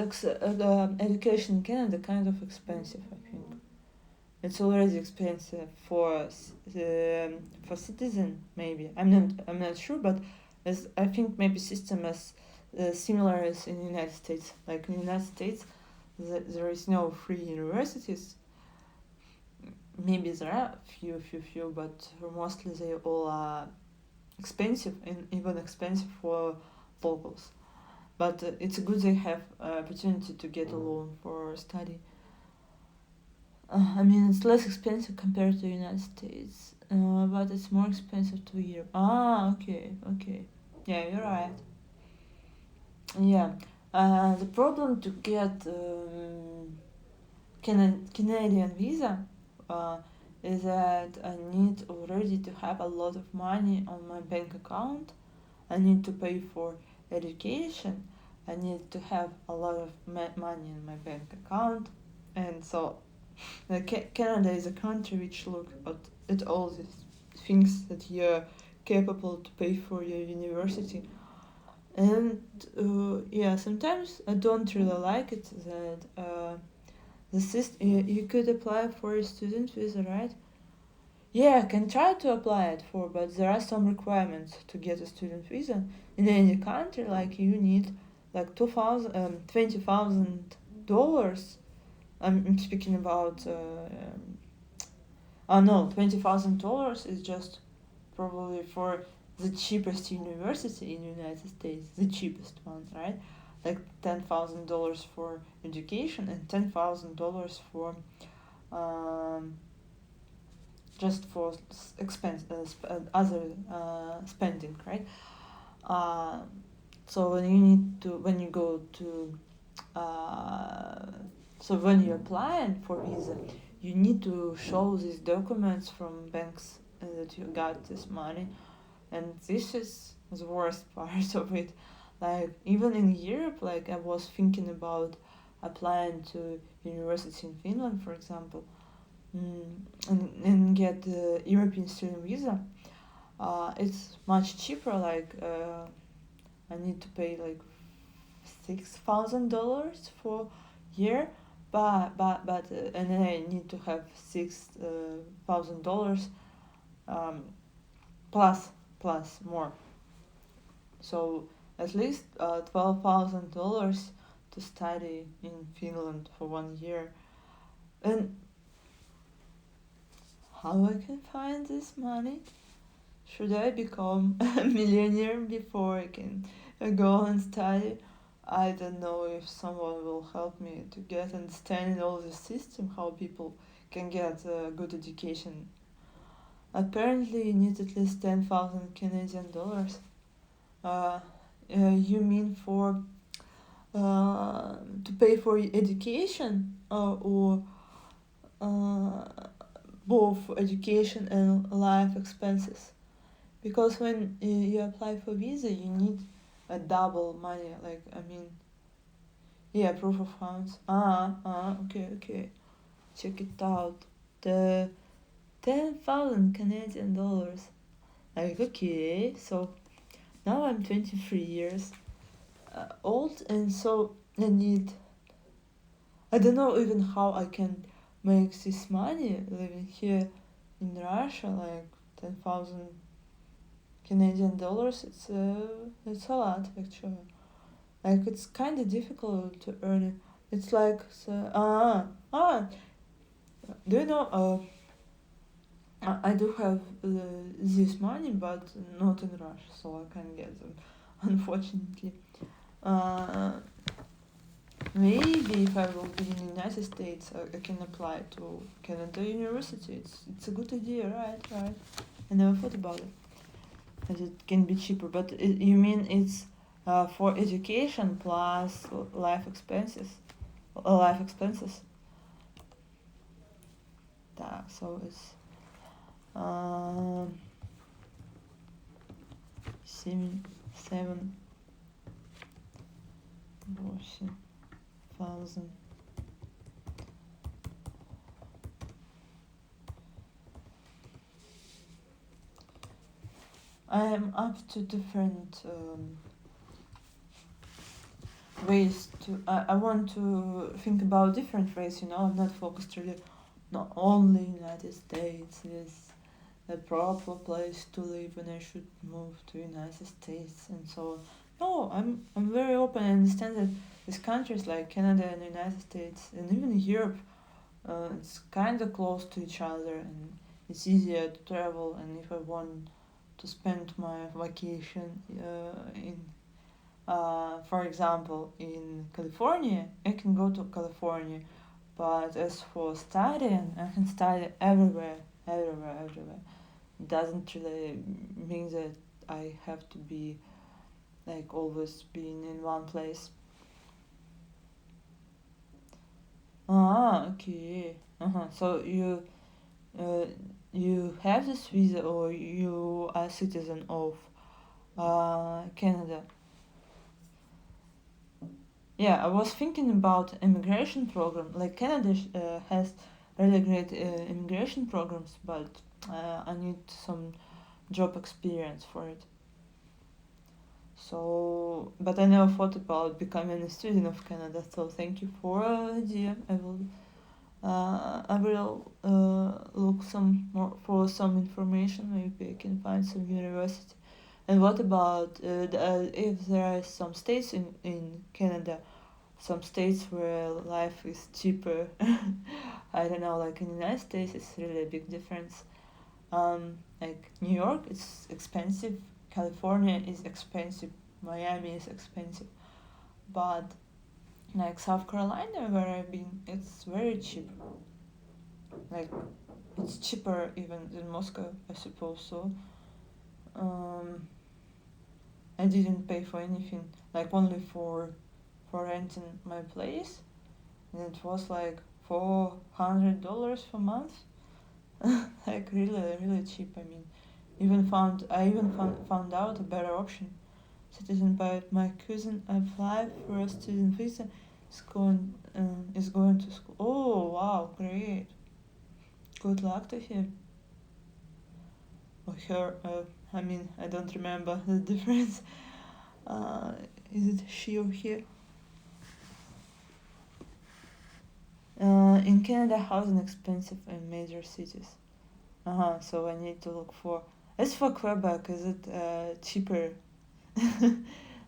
education in Canada kind of expensive, I think. It's already expensive for citizen, maybe. I'm not sure, but I think maybe system is similar as in the United States. Like in the United States, there is no free universities. Maybe there are few, but mostly they all are expensive, and even expensive for locals. But it's good they have opportunity to get a loan for study. I mean, it's less expensive compared to the United States, but it's more expensive to Europe. Okay. Yeah, you're right. Yeah, the problem to get Canadian visa is that I need already to have a lot of money on my bank account. I need to pay for education. I need to have a lot of money in my bank account, and so Canada is a country which look at all these things that you're capable to pay for your university. And yeah, sometimes I don't really like it that the system, you could apply for a student visa, right? Yeah, I can try to apply it for, but there are some requirements to get a student visa in any country. Like you need like $20,000. I'm speaking about. No, $20,000 is just probably for the cheapest university in the United States, the cheapest one, right? Like $10,000 for education and $10,000 for just for expense other spending, right? So when you go to so when you're applying for visa, you need to show these documents from banks that you got this money, and this is the worst part of it. Like even in Europe, like I was thinking about applying to university in Finland, for example, and get the European student visa. It's much cheaper. Like I need to pay like $6,000 for year, but and then I need to have $6,000 plus more. So at least $12,000 to study in Finland for 1 year. And how I can find this money? Should I become a millionaire before I can go and study? I don't know if someone will help me to get understanding all the system, how people can get a good education. Apparently, you need at least 10,000 Canadian dollars. You mean for to pay for education or both education and life expenses? Because when you apply for visa, you need a double money. Like I mean, yeah, proof of funds. Okay. Check it out. The 10,000 Canadian dollars. Like okay, so now I'm 23 years old, and so I need. I don't know even how I can make this money living here in Russia. Like 10,000 Canadian dollars. It's a lot actually. Like it's kind of difficult to earn it. It's like do you know? I do have this money, but not in Russia, so I can't get them, unfortunately. Maybe if I will be in the United States, I can apply to Canada University. It's a good idea, right? I never thought about it. that it can be cheaper. But you mean it's for education plus life expenses? Life expenses. So it's um, 7,000. I am up to different ways to. I want to think about different ways. I'm not focused really. Not only United States is the proper place to live, and I should move to United States and so on. No, I'm very open. I understand that these countries like Canada and the United States and even Europe, it's kind of close to each other, and it's easier to travel. And if I want to spend my vacation for example, in California, I can go to California. But as for studying, I can study everywhere, everywhere, everywhere. It doesn't really mean that I have to be like always being in one place. Okay. So uh, you have this visa, or you are a citizen of Canada? Yeah, I was thinking about immigration program. Like Canada has really great immigration programs, but I need some job experience for it. So, but I never thought about becoming a student of Canada. So thank you for the idea. I will look some more for some information. Maybe I can find some university. And what about if there are some states in Canada, some states where life is cheaper? I don't know, like in the United States, it's really a big difference. Like New York, it's expensive. California is expensive. Miami is expensive. But like South Carolina, where I've been, it's very cheap. Like it's cheaper even than Moscow, I suppose so. Um, I didn't pay for anything, like only for renting my place, and it was like $400 per month. Like really, really cheap. I mean, I even found out a better option. Citizen, but my cousin applied for a student visa. Is going to school. Oh wow, great! Good luck to him or her. I mean, I don't remember the difference. Uh, is it she or he? In Canada, housing expensive in major cities. So I need to look for. As for Quebec, is it cheaper? I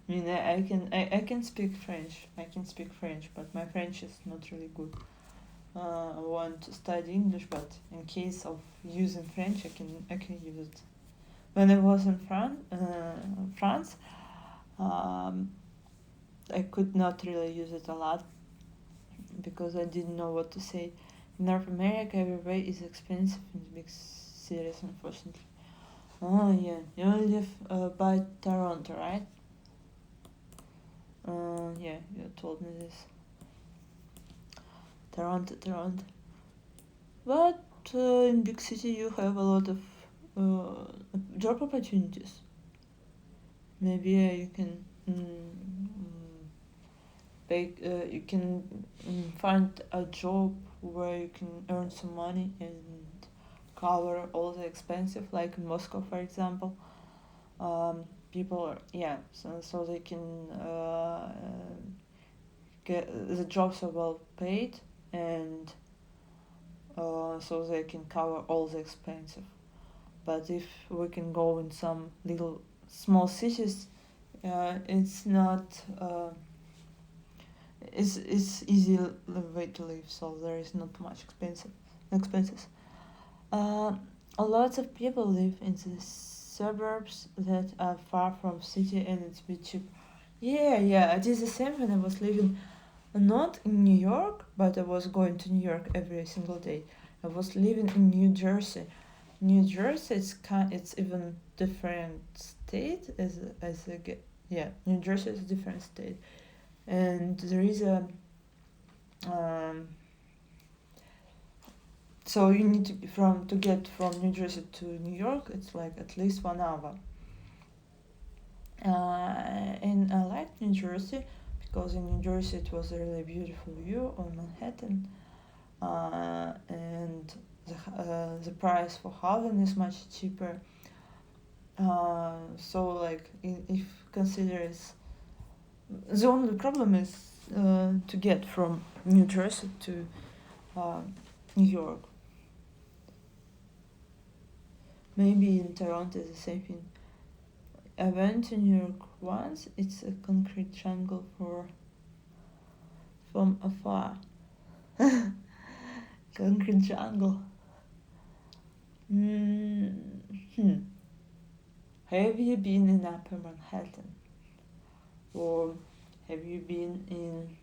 mean, I can speak French. I can speak French, but my French is not really good. I want to study English, but in case of using French, I can use it. When I was in France, um, I could not really use it a lot because I didn't know what to say. In North America, everywhere is expensive in the big cities, unfortunately. Oh yeah, you live by Toronto, right? Yeah, you told me this. Toronto. But in big city, you have a lot of job opportunities. Maybe you can you can find a job where you can earn some money and cover all the expenses, like in Moscow, for example. People are, yeah, so they can get the jobs are well paid, and so they can cover all the expenses. But if we can go in some little small cities, it's not it's easy way to live, so there is not much expenses. A lot of people live in the suburbs that are far from city, and it's a bit cheap. Yeah, I did the same when I was living not in New York, but I was going to New York every single day. I was living in New Jersey. New Jersey, it's even different state yeah, New Jersey is a different state, and there is a um, so you need to get from New Jersey to New York. It's like at least 1 hour. And I liked New Jersey because in New Jersey it was a really beautiful view on Manhattan, and the price for housing is much cheaper. So like if consider is the only problem is to get from New Jersey to New York. Maybe in Toronto is the same thing. I went to New York once. It's a concrete jungle from afar. Concrete jungle. Have you been in Upper Manhattan? Or have you been in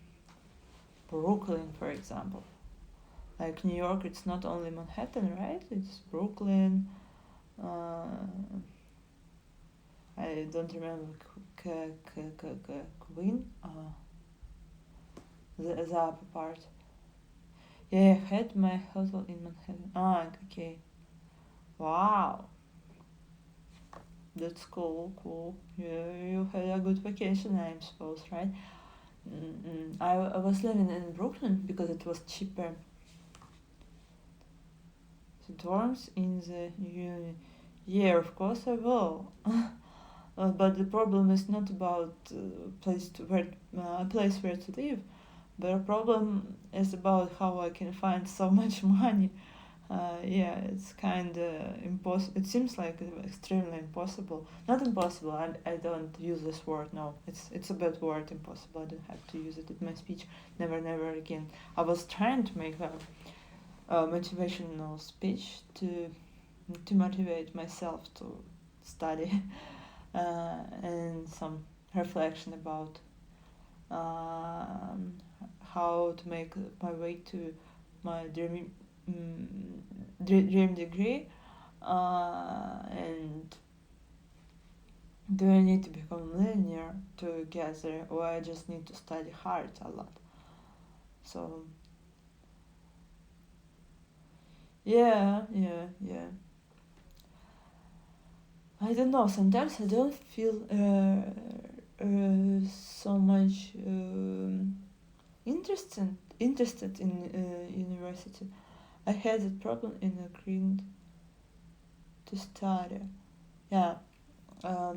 Brooklyn, for example? Like New York, it's not only Manhattan, right? It's Brooklyn. I don't remember Queen. The upper part. Yeah, I had my hotel in Manhattan. Okay. Wow. That's cool. Yeah, you had a good vacation, I suppose, right? I was living in Brooklyn because it was cheaper. The dorms in the uni. Yeah, of course I will. But the problem is not about a place where to live. The problem is about how I can find so much money. Yeah, it's kind of impossible. It seems like extremely impossible. Not impossible. I don't use this word. No, it's a bad word. Impossible. I don't have to use it in my speech. Never again. I was trying to make a motivational speech to motivate myself to study, and some reflection about how to make my way to my dream degree, and do I need to become a millionaire to get there, or I just need to study hard a lot? So yeah. I don't know. Sometimes I don't feel so much interested in university. I had that problem in agreeing to study. Yeah. I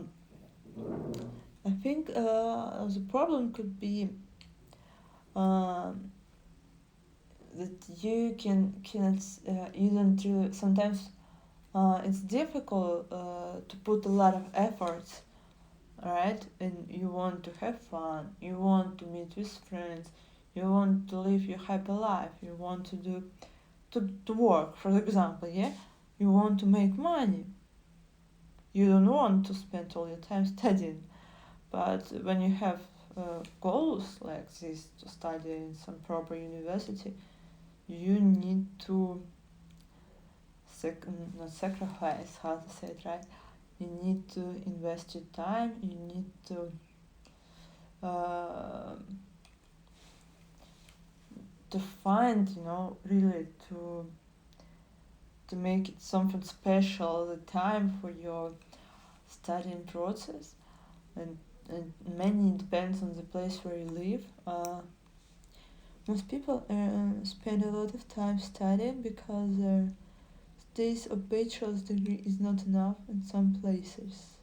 think the problem could be that you you don't really, sometimes it's difficult to put a lot of efforts, right? And you want to have fun, you want to meet with friends, you want to live your happy life, you want to do to work, for example, yeah? You want to make money. You don't want to spend all your time studying. But when you have goals like this, to study in some proper university, you need to not sacrifice, how to say it right? You need to invest your time. You need to find, really to make it something special, the time for your studying process, and many depends on the place where you live. Most people spend a lot of time studying because their days of bachelor's degree is not enough in some places.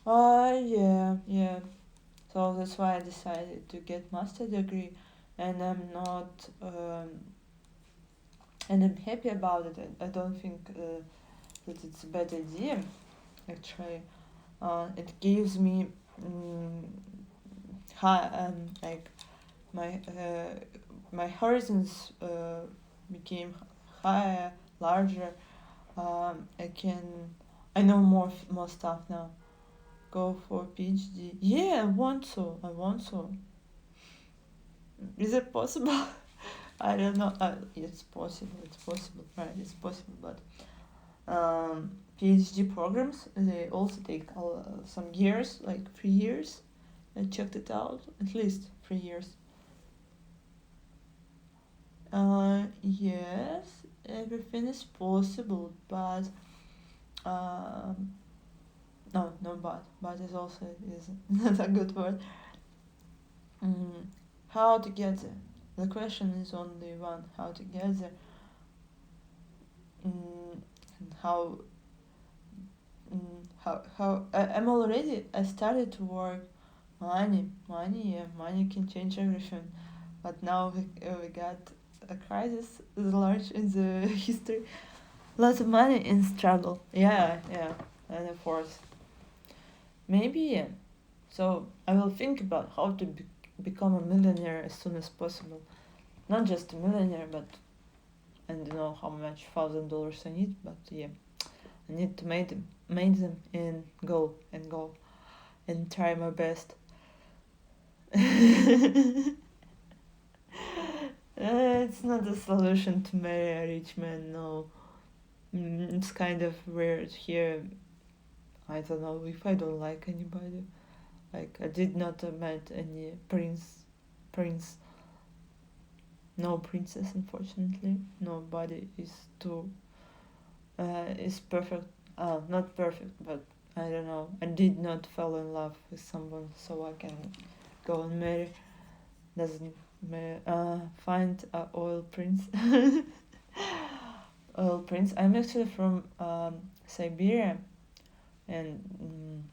Yeah. So that's why I decided to get master degree, and I'm happy about it. I don't think that it's a bad idea. Actually, it gives me like my horizons became higher, larger. I know more stuff now. Go for PhD. Yeah, I want so. Is it possible? I don't know. It's possible, right? It's possible, but PhD programs. They also take some years, like 3 years. I checked it out, at least 3 years. Yes, everything is possible, but no, no, but is also is not a good word. Mm, how to get there? The question is only one: how to get there. And how I'm already. I started to work. Yeah, money can change everything. But now we got a crisis as large in the history. Lots of money in struggle. Yeah, yeah, and of course, maybe yeah. So I will think about how to become a millionaire as soon as possible. Not just a millionaire, but I don't know how much $1,000 I need, but yeah, I need to make them and go and try my best. It's not a solution to marry a rich man, no. It's kind of weird here. I don't know if I don't like anybody. Like I did not met any prince. No princess, unfortunately. Nobody is too is perfect. Not perfect, but I don't know. I did not fall in love with someone, so I can go and marry. Doesn't find a oil prince. Oil prince. I'm actually from Siberia, and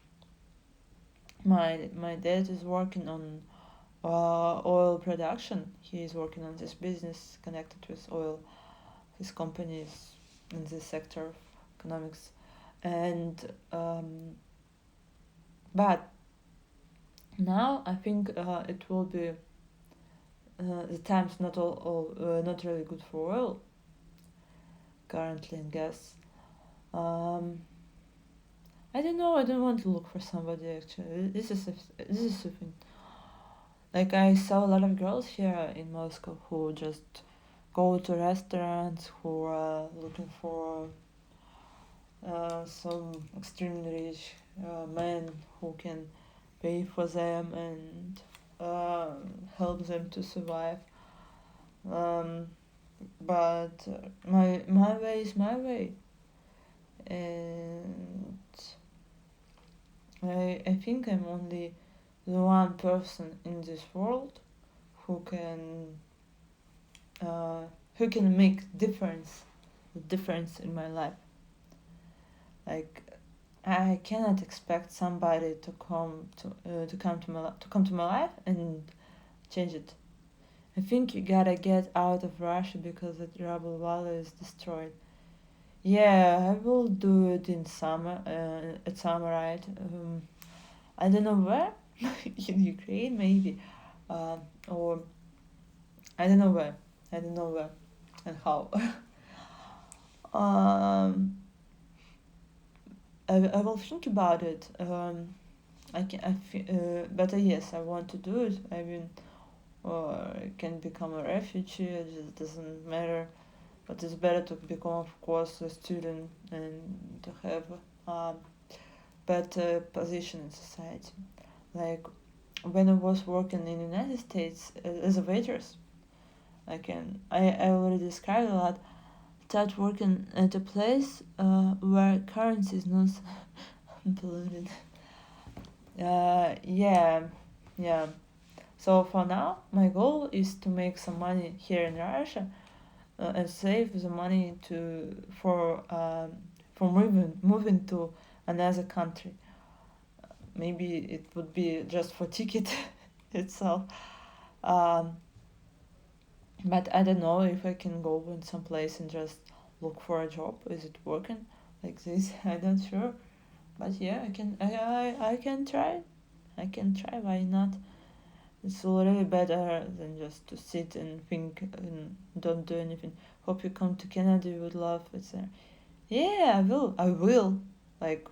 my dad is working on oil production. He is working on this business connected with oil. His company is in this sector of economics, and but now I think it will be the times not really good for oil currently and gas. I don't know. I don't want to look for somebody actually. This is the thing. Like I saw a lot of girls here in Moscow who just go to restaurants, who are looking for some extremely rich men who can pay for them and help them to survive. But my way is my way, and I think I'm only the one person in this world who can make the difference in my life. Like I cannot expect somebody to come to my life and change it. I think you gotta get out of Russia because the ruble value is destroyed. Yeah, I will do it in summer. At summer, right? I don't know where. In Ukraine, maybe, or I don't know where. I don't know where and how. um, I will think about it. But yes, I want to do it. I mean, or I can become a refugee. It just doesn't matter. But it's better to become, of course, a student and to have a better position in society. Like when I was working in the United States as a waitress, I already described a lot. Start working at a place where currency is not polluted. Yeah, yeah. So for now, my goal is to make some money here in Russia and save the money for moving to another country. Maybe it would be just for ticket itself. Um, but I don't know if I can go in some place and just look for a job. Is it working like this? I'm not sure. But yeah, I can. I can try. I can try. Why not? It's already better than just to sit and think and don't do anything. Hope you come to Canada. You would love it there. Yeah, I will. I will. Like,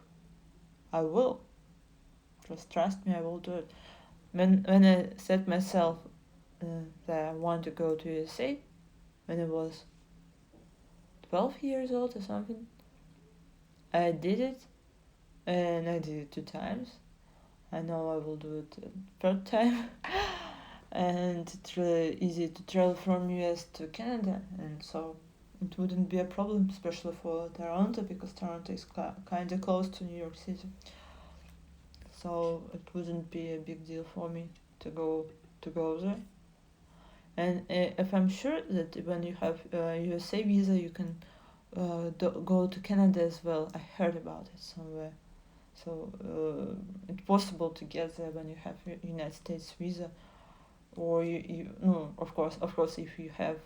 I will. Just trust me. I will do it. When I set myself that I want to go to USA, when I was 12 years old or something, I did it, and I did it 2 times. I know I will do it a third time. And it's really easy to travel from US to Canada, and so it wouldn't be a problem, especially for Toronto, because Toronto is kind of close to New York City. So it wouldn't be a big deal for me to go there. And if I'm sure that when you have a USA visa, you can go to Canada as well. I heard about it somewhere. So it's possible to get there when you have a United States visa, or you no, of course if you have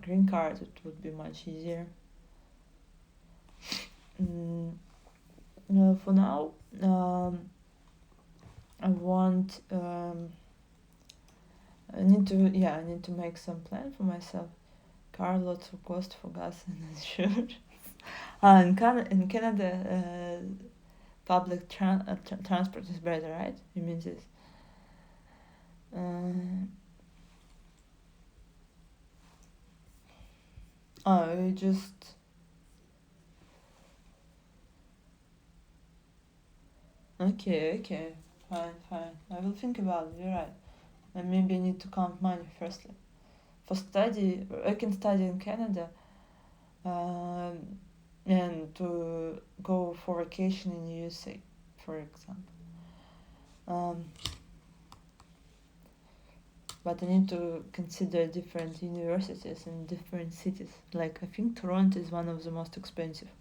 green card, it would be much easier. For now, I want I need to make some plan for myself. Car, lots of cost for gas and insurance. In Canada, public transport is better, right? You mean this? You just. Okay, fine. I will think about it, you're right. And maybe I need to count money firstly. For study, I can study in Canada, and to go for vacation in USA, for example. But I need to consider different universities in different cities. Like, I think Toronto is one of the most expensive,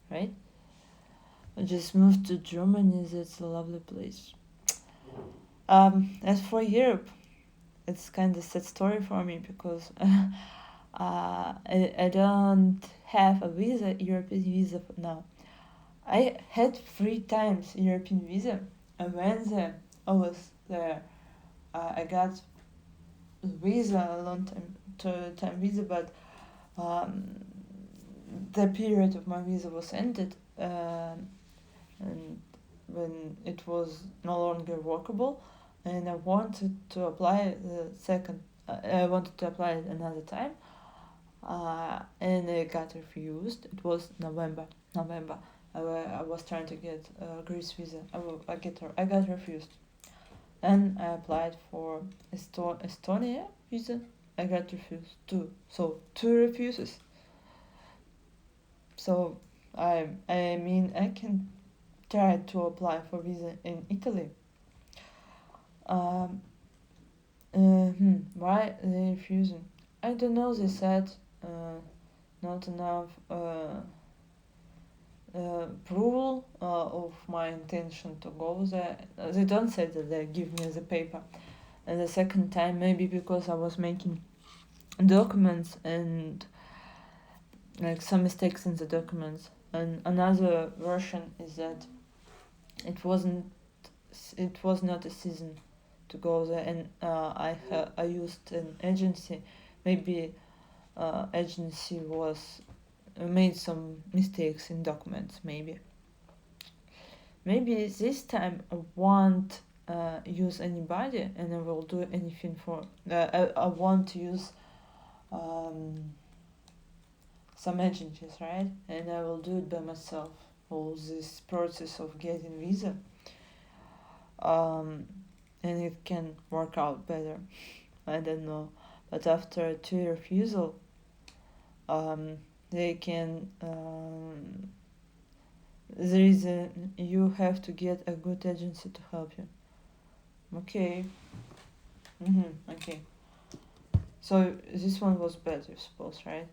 right? I just moved to Germany, that's a lovely place. As for Europe, it's kind of sad story for me, because I don't have a European visa now. I had 3 times European visa. I went there, I was there. I got visa, a long time visa, but the period of my visa was ended, and when it was no longer workable, and I wanted to apply I wanted to apply it another time, and I got refused. It was November. I was trying to get a Greece visa. I got refused. And I applied for Estonia visa. I got refused too. So 2 refuses. So I mean, I can try to apply for visa in Italy. Why they refusing? I don't know. They said not enough approval of my intention to go there. They don't say that they give me the paper. And the second time, maybe because I was making documents and like some mistakes in the documents. And another version is that it was not a season to go there, and I used an agency. Maybe agency was made some mistakes in documents. Maybe this time I won't use anybody, and I will do anything for. I want to use some agencies, right? And I will do it by myself. All this process of getting visa. And it can work out better. I don't know. But after 2 refusal, they can. You have to get a good agency to help you. Okay. Okay. So this one was better, I suppose, right?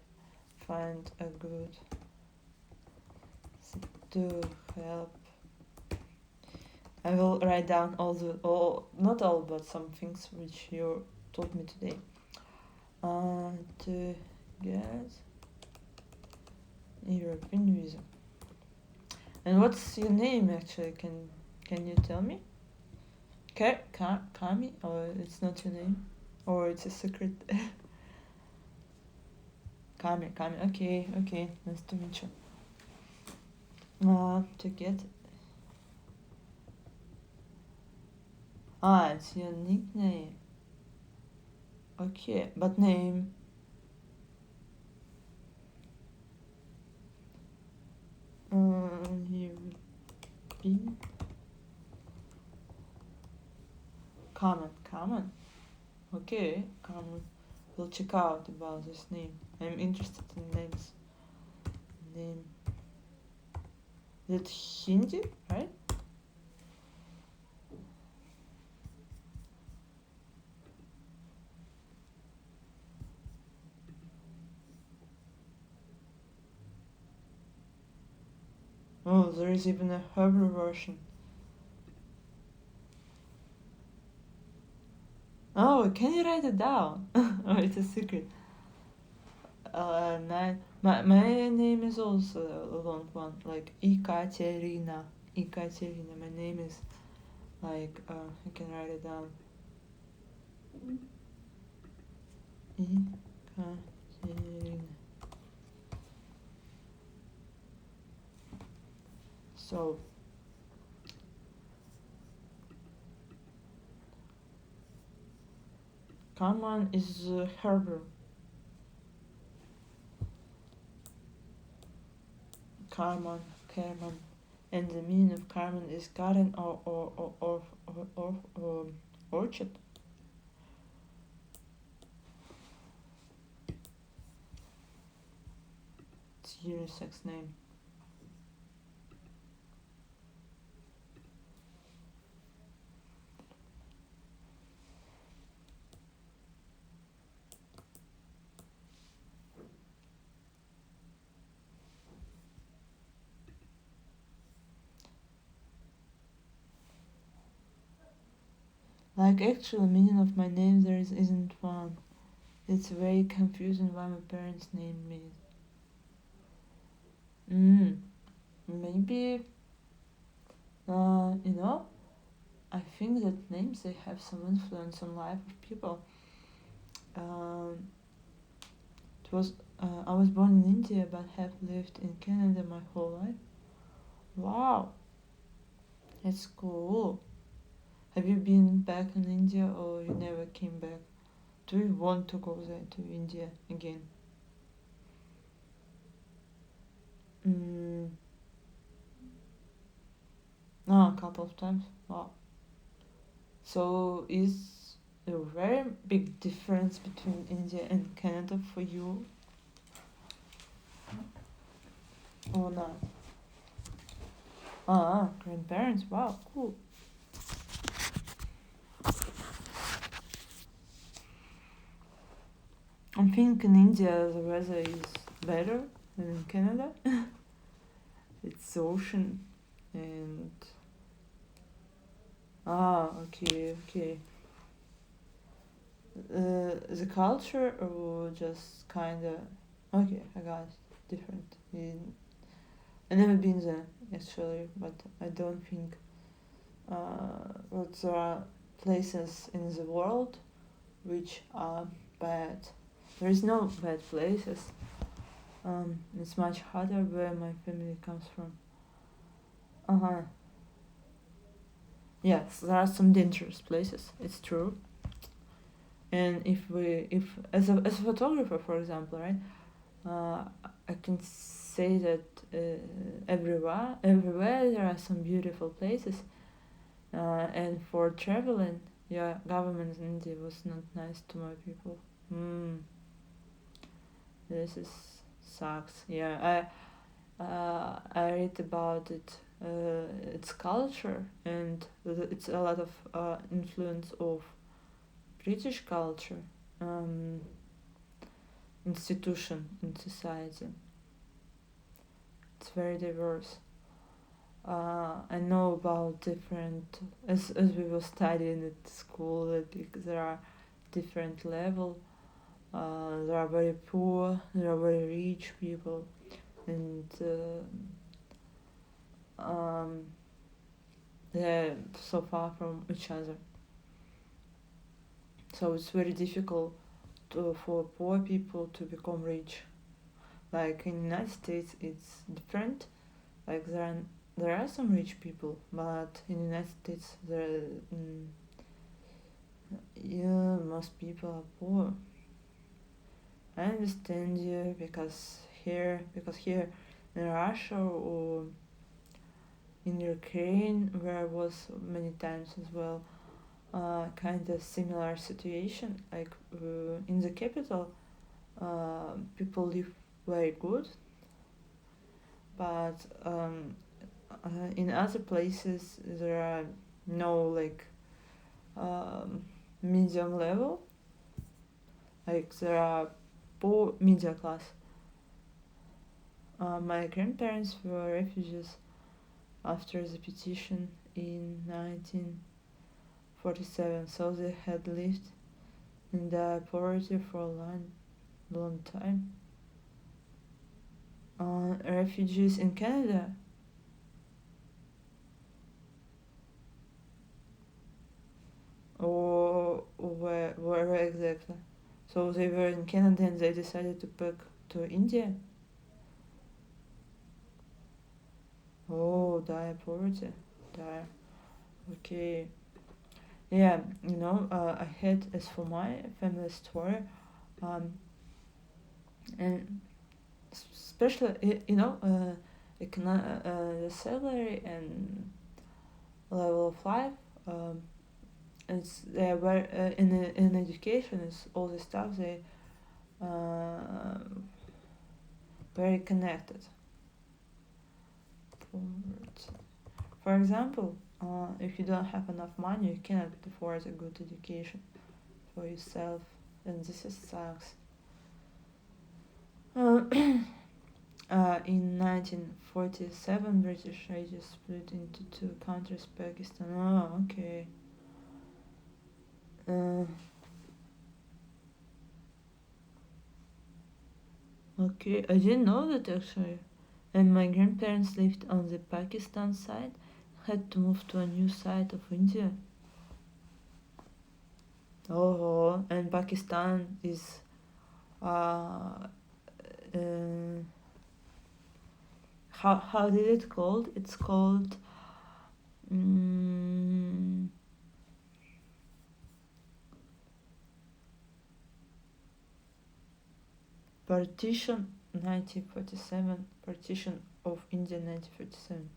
Find a good to help. I will write down not all, but some things which you told me today. To get European visa. And what's your name actually? Can you tell me? Kami? Or it's not your name? Or it's a secret? Kami. Okay. Nice to meet you. To get. It's your nickname. Okay, but name. European common. Okay, common. We'll check out about this name. I'm interested in names. Name. Is it Hindi, right? Oh, there is even a Hebrew version. Oh, can you write it down? Oh, it's a secret. My name is also a long one, like Ekaterina. Ekaterina. My name is like I can write it down. Ekaterina. So Karman is Hebrew. Karman, Kerman, and the meaning of Karman is garden or orchard. It's a unisex name. Like actual meaning of my name there isn't one. It's very confusing why my parents named me. Maybe you know, I think that names they have some influence on life of people. It was I was born in India but have lived in Canada my whole life. Wow, that's cool. Have you been back in India or you never came back? Do you want to go there to India again? No, a couple of times. Wow. So is a very big difference between India and Canada for you or not? Grandparents. Wow, cool. I think in India the weather is better than in Canada. It's ocean and okay. The culture or just kinda okay, I got it. Different. I never been there actually, but I don't think that there are places in the world which are bad. There is no bad places. It's much harder where my family comes from. Yes, there are some dangerous places. It's true. And if as a photographer, for example, right, I can say that everywhere there are some beautiful places, and for traveling, yeah, government in India was not nice to my people. This is sucks. Yeah, I read about it. Its culture and it's a lot of influence of British culture, institution in society. It's very diverse. I know about different as we were studying at school that there are different level. There are very poor, there are very rich people, and they're so far from each other. So it's very difficult for poor people to become rich. Like in the United States, it's different. Like there are some rich people, but in the United States, most people are poor. I understand you because here in Russia or in Ukraine, where I was many times as well. Kind of similar situation. Like in the capital, people live very good, but in other places there are no like medium level. Like there are poor middle class. My grandparents were refugees after the petition in 1947, so they had lived in the poverty for a long time. Refugees in Canada. Or where exactly? So they were in Canada and they decided to back to India? Oh, dire poverty. Dire. Okay. Yeah, I had, as for my family story, and especially, the salary and level of life, it's were in education is all the stuff they very connected. For example, if you don't have enough money, you cannot afford a good education for yourself, and this is sucks. In 1947, British Asia split into two countries, Pakistan. Oh, okay. Okay, I didn't know that actually. And my grandparents lived on the Pakistan side, had to move to a new side of India. Oh, and Pakistan is uh, how did it called? It's called Partition 1947. Partition of India 1947.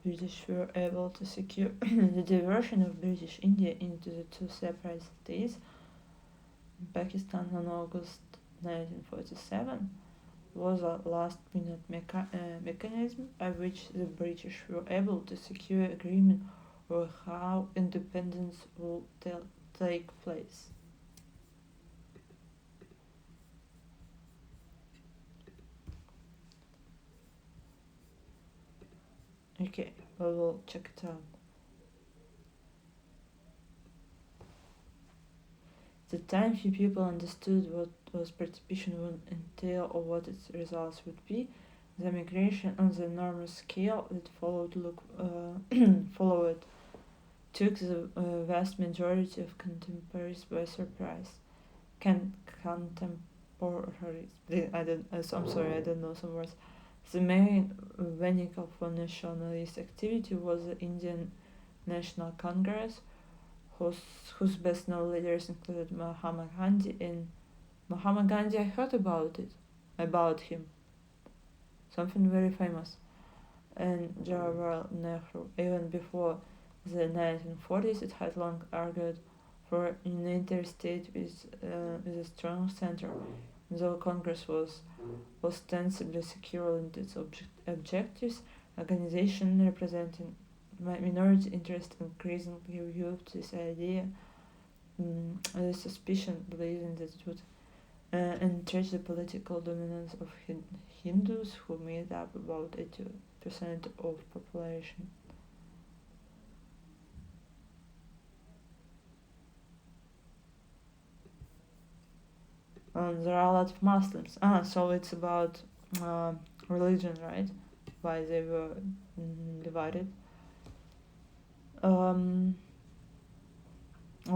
British were able to secure the diversion of British India into the two separate states. Pakistan on August 1947 was a last-minute mechanism by which the British were able to secure agreement on how independence would take place. Okay, we will check it out. At the time, few people understood what was participation would entail or what its results would be. The migration on the enormous scale that followed took the vast majority of contemporaries by surprise. Contemporaries. I'm sorry, I don't know some words. The main vehicle for nationalist activity was the Indian National Congress, whose best known leaders included Mahatma Gandhi. And Mahatma Gandhi, I heard about him, something very famous, and Jawaharlal Nehru. Even before the 1940s, it had long argued for a unitary state with a strong center, though Congress was ostensibly secure in its objectives. Organization representing minority interest increasingly viewed this idea with suspicion, believing that it would entrench the political dominance of Hindus, who made up about 80% of population. There are a lot of Muslims. So it's about religion, right? Why they were divided.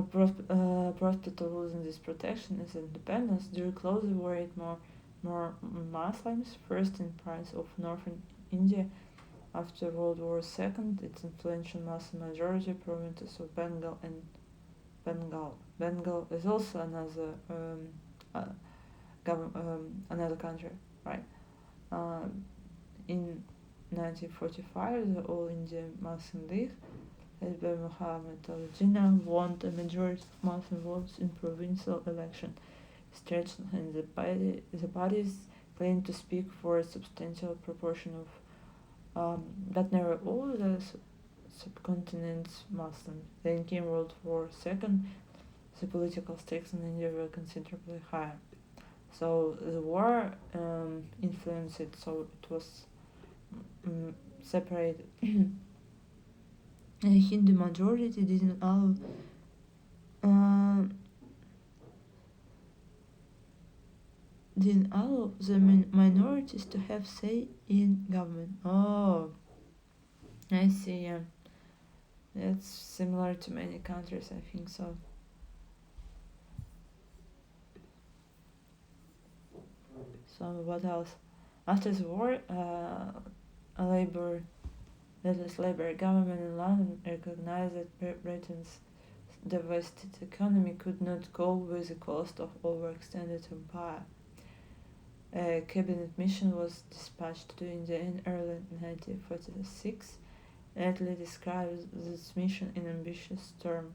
prospect of losing this protection is independence. During closely worried more Muslims, first in parts of northern India after World War II, its influential Muslim majority provinces of Bengal and Bengal. Bengal is also uh, another country, right? In 1945, the All India Muslim League, led by Muhammad Ali Jinnah, won the majority of Muslim votes in provincial election, strengthening the parties claimed to speak for a substantial proportion of, but never all the subcontinent's Muslims. Then came World War II. The political stakes in India were considerably higher. So the war influenced it, so it was separated. The Hindu majority didn't allow the minorities to have say in government. Oh, I see. Yeah, that's similar to many countries. I think so. So what else? After the war, a Labour government in London recognized that Britain's devastated economy could not cope with the cost of overextended empire. A cabinet mission was dispatched to India in early 1946. Italy describes this mission in ambitious terms.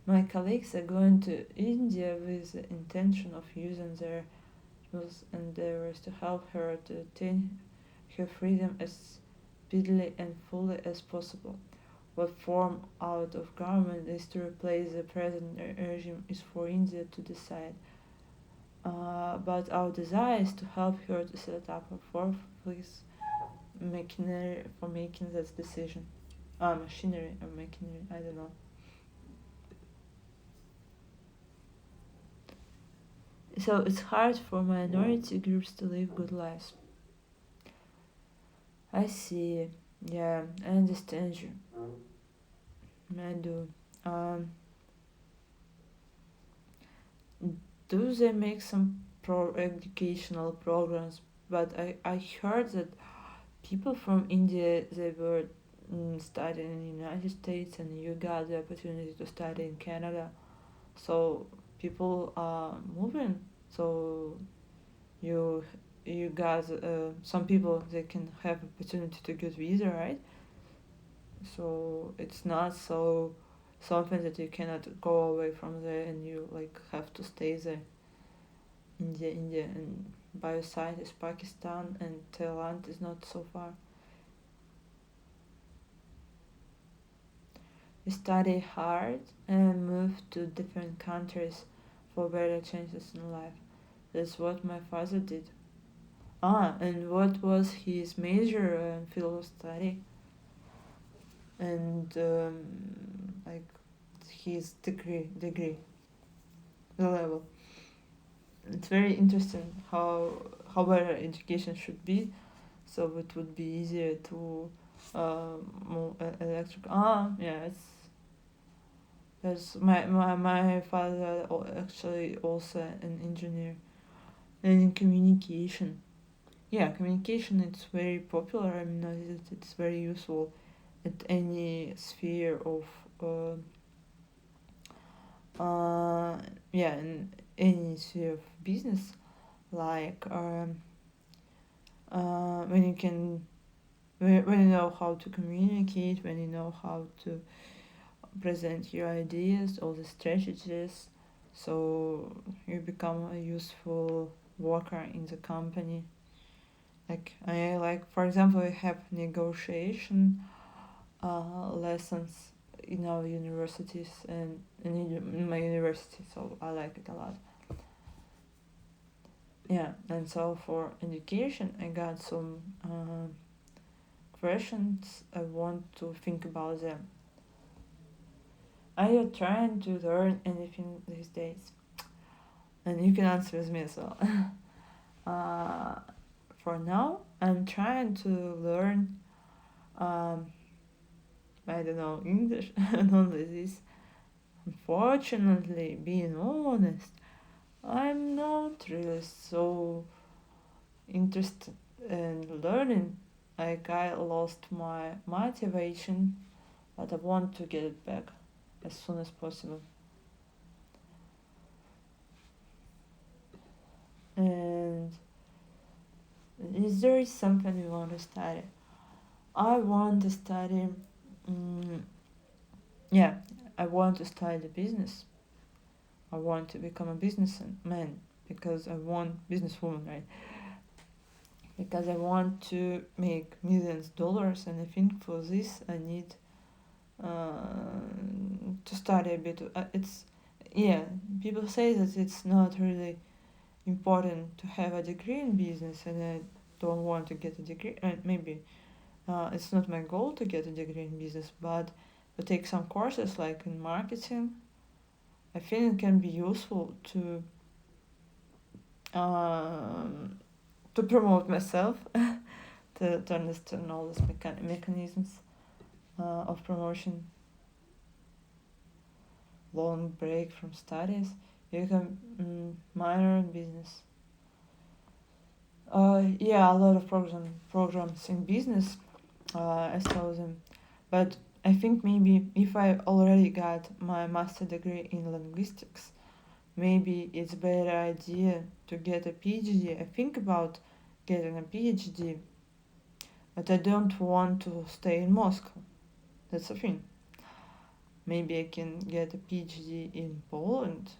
My colleagues are going to India with the intention of using their endeavors to help her to attain her freedom as speedily and fully as possible. What form out of government is to replace the present regime is for India to decide. But our desire is to help her to set up a forthwith machinery for making that decision. Machinery or machinery, I don't know. So it's hard for minority groups to live good lives. I see. Yeah, I understand you. I do. Do they make some educational programs? But I heard that people from India, they were studying in the United States, and you got the opportunity to study in Canada. So people are moving. So you got some people, they can have opportunity to get visa, right? So it's not so something that you cannot go away from there and you like have to stay there. India, and by your side is Pakistan, and Thailand is not so far. You study hard and move to different countries for better chances in life. That's what my father did. And what was his major in field of study? And like his degree the level. It's very interesting how better education should be, so it would be easier to move electric. Yeah, it's my father actually also an engineer, and in communication. Yeah, communication, it's very popular. I mean, it's very useful at any sphere of in any sphere of business, like when you can when you know how to communicate, when you know how to present your ideas, all the strategies, so you become a useful worker in the company. Like for example, we have negotiation lessons in our universities and in my university, so I like it a lot. Yeah, and so for education, I got some questions. I want to think about them. Are you trying to learn anything these days? And you can answer with me as well. For now, I'm trying to learn, I don't know, English, and only this. unfortunately, being honest, I'm not really so interested in learning. Like, I lost my motivation, but I want to get it back as soon as possible. And is there something you want to study? I want to study, mm, yeah, I want to study business. I want to become a businessman because I want businesswoman, right? Because I want to make millions of dollars, and I think for this I need to study a bit. It's yeah. People say that it's not really important to have a degree in business, and I don't want to get a degree. Maybe it's not my goal to get a degree in business, but to take some courses like in marketing, I think it can be useful um, to promote myself, to understand all these mechanisms of promotion. Long break from studies, you can minor in business. Yeah, a lot of programs in business. I saw them, but I think maybe if I already got my master degree in linguistics, maybe it's a better idea to get a PhD. I think about getting a PhD, but I don't want to stay in Moscow. That's the thing. Maybe I can get a PhD in Poland.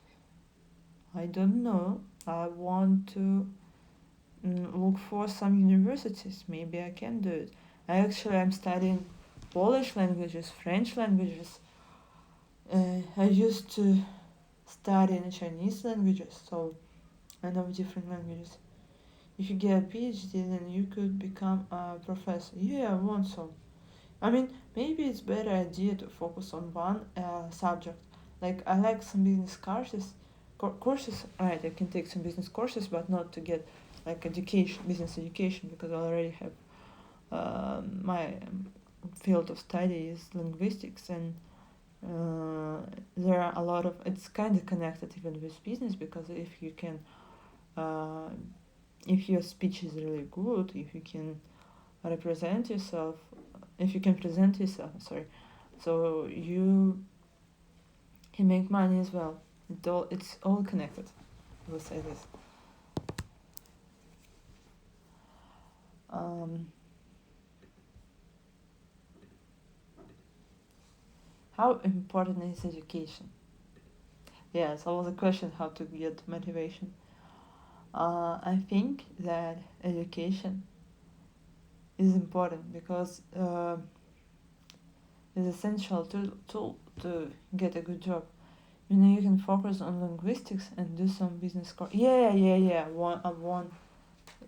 I don't know. I want to look for some universities. Maybe I can do it. I'm studying Polish languages, French languages. I used to study in Chinese languages, so I know different languages. If you get a PhD, then you could become a professor. Yeah, I want so. I mean, maybe it's better idea to focus on one subject. Like, I like some business courses. Right, I can take some business courses, but not to get like business education, because I already have my field of study is linguistics, and there are a lot of, it's kind of connected even with business, because uh, if your speech is really good, if you can represent yourself, if you can present yourself, sorry, so you can make money as well. It's all connected. I will say this. Um, how important is education? Yeah, it's always a question how to get motivation. I think that education is important because it's essential to get a good job. You know, you can focus on linguistics and do some business course. Yeah. One.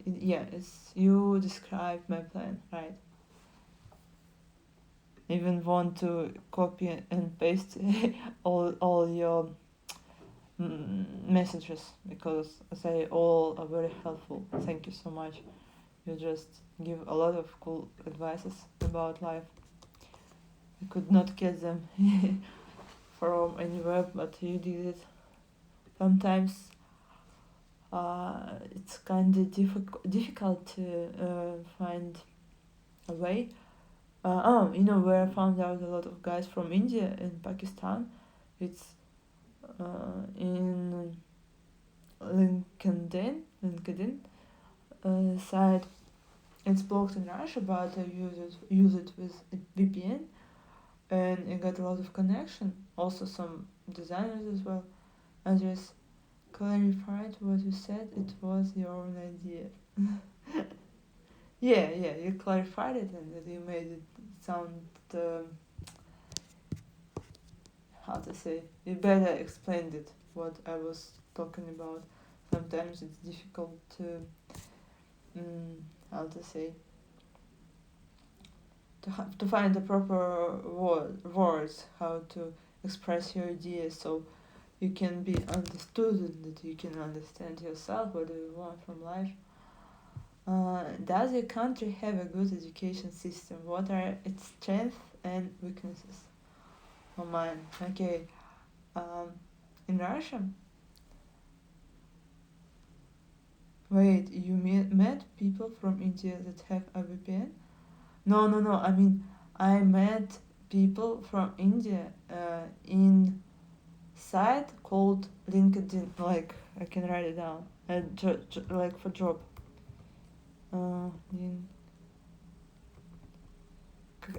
Yeah, it's you describe my plan, right? Even want to copy and paste all your messages, because they all are very helpful. Thank you so much. You just give a lot of cool advices about life. I could not get them from anywhere, but you did it. Sometimes it's kind of difficult to find a way. You know where I found out a lot of guys from India and Pakistan? It's in LinkedIn site. It's blocked in Russia, but I use it with VPN, and I got a lot of connection. Also some designers as well. I just clarified what you said. It was your own idea. Yeah, you clarified it, and you made it sound how to say. You better explained it what I was talking about. Sometimes it's difficult to how to say, to find the proper words how to express your ideas, so you can be understood and that you can understand yourself. What do you want from life? Does your country have a good education system? What are its strengths and weaknesses? Oh, mine. Okay. um, in Russia. Wait, you met people from India that have a VPN? No, no, no. I mean, I met people from India in site called LinkedIn. Like, I can write it down. Like for job. In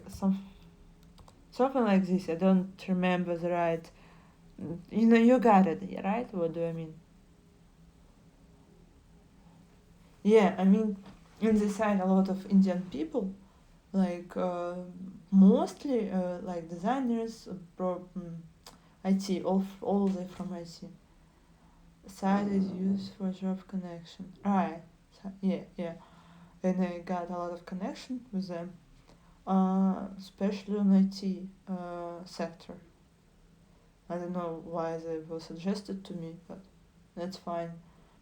some something like this. I don't remember the right. You know, you got it, right? What do I mean? Yeah, I mean, in the site a lot of Indian people, like mostly like designers, IT, all they from IT. Site is used for job connection. Right. So, yeah, yeah. And I got a lot of connection with them, especially on IT sector. I don't know why they were suggested to me, but that's fine.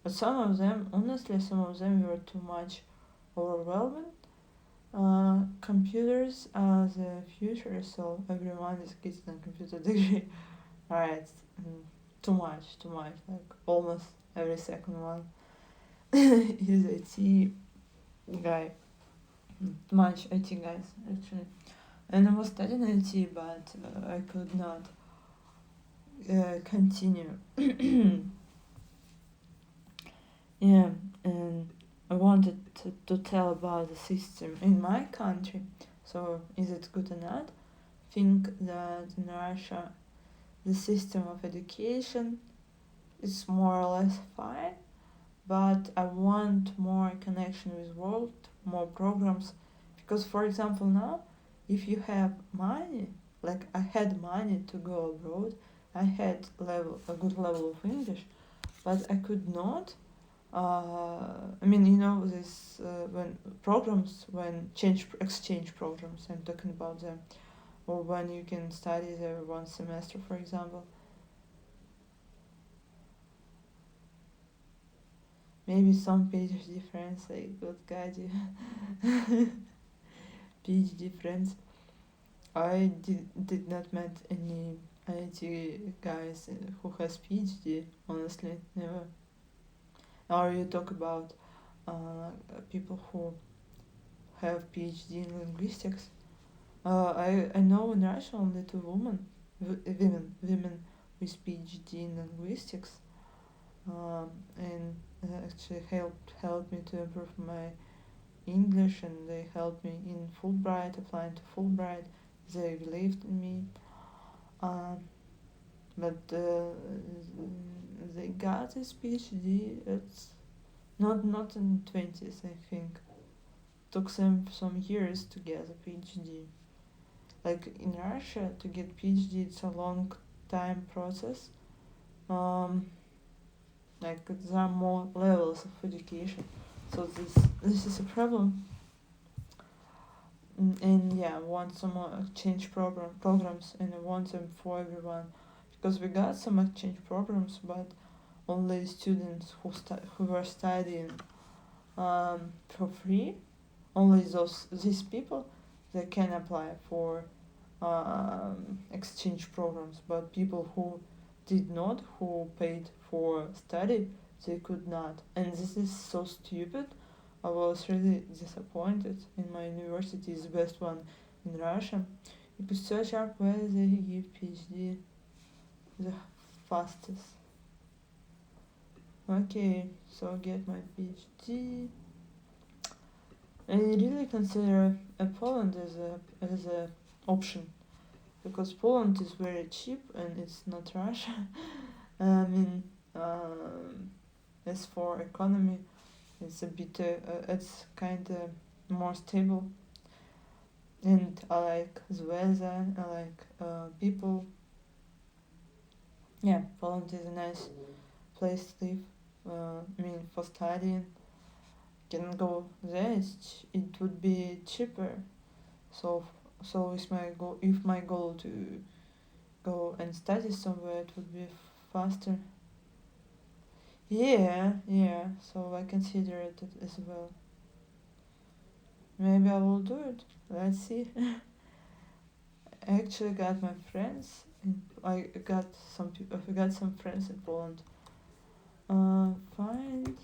But some of them, honestly, some of them were too much overwhelming. Computers are the future, so everyone is getting a computer degree. Alright, too much. Like almost every second one is IT guy. Much IT guys actually. And I was studying IT, but I could not continue. Yeah, and I wanted to tell about the system in my country. So, is it good or not? Think that in Russia the system of education is more or less fine, but I want more connection with world, more programs, because for example now, if you have money, like I had money to go abroad, I had a good level of English, but I could not. I mean, you know, this when programs, when exchange programs, I'm talking about them, or when you can study there one semester, for example. Maybe some PhD friends, like what guide you. PhD friends. I did not met any IT guys who has PhD. Honestly, never. Or you talk about people who have PhD in linguistics. I know in Russia only two women with PhD in linguistics, and actually helped me to improve my English, and they helped me in Fulbright, applying to Fulbright. They believed in me, um, but they got this PhD. It's not in 20s, I think. Took them some years to get a PhD. Like in Russia, to get PhD, it's a long time process. Um, like there are more levels of education, so this is a problem. And yeah, I want some more exchange programs, and I want them for everyone, because we got some exchange programs, but only students who were studying for free, only these people, they can apply for exchange programs, but people who did not, who paid for study, they could not. And this is so stupid. I was really disappointed. In my university is the best one in Russia. You could search up where they give PhD the fastest. Okay, so I get my PhD. I really consider Poland as a option, because Poland is very cheap and it's not Russia. I mean, as for economy, it's a bit, it's kind of more stable. And I like the weather, I like people. Yeah, Poland is a nice place to live. I mean, for studying, can go there. It would be cheaper. So, if my goal to go and study somewhere, it would be faster. Yeah, yeah. So I consider it as well. Maybe I will do it. Let's see. I actually got my friends I got some people. I got some friends in Poland. Find.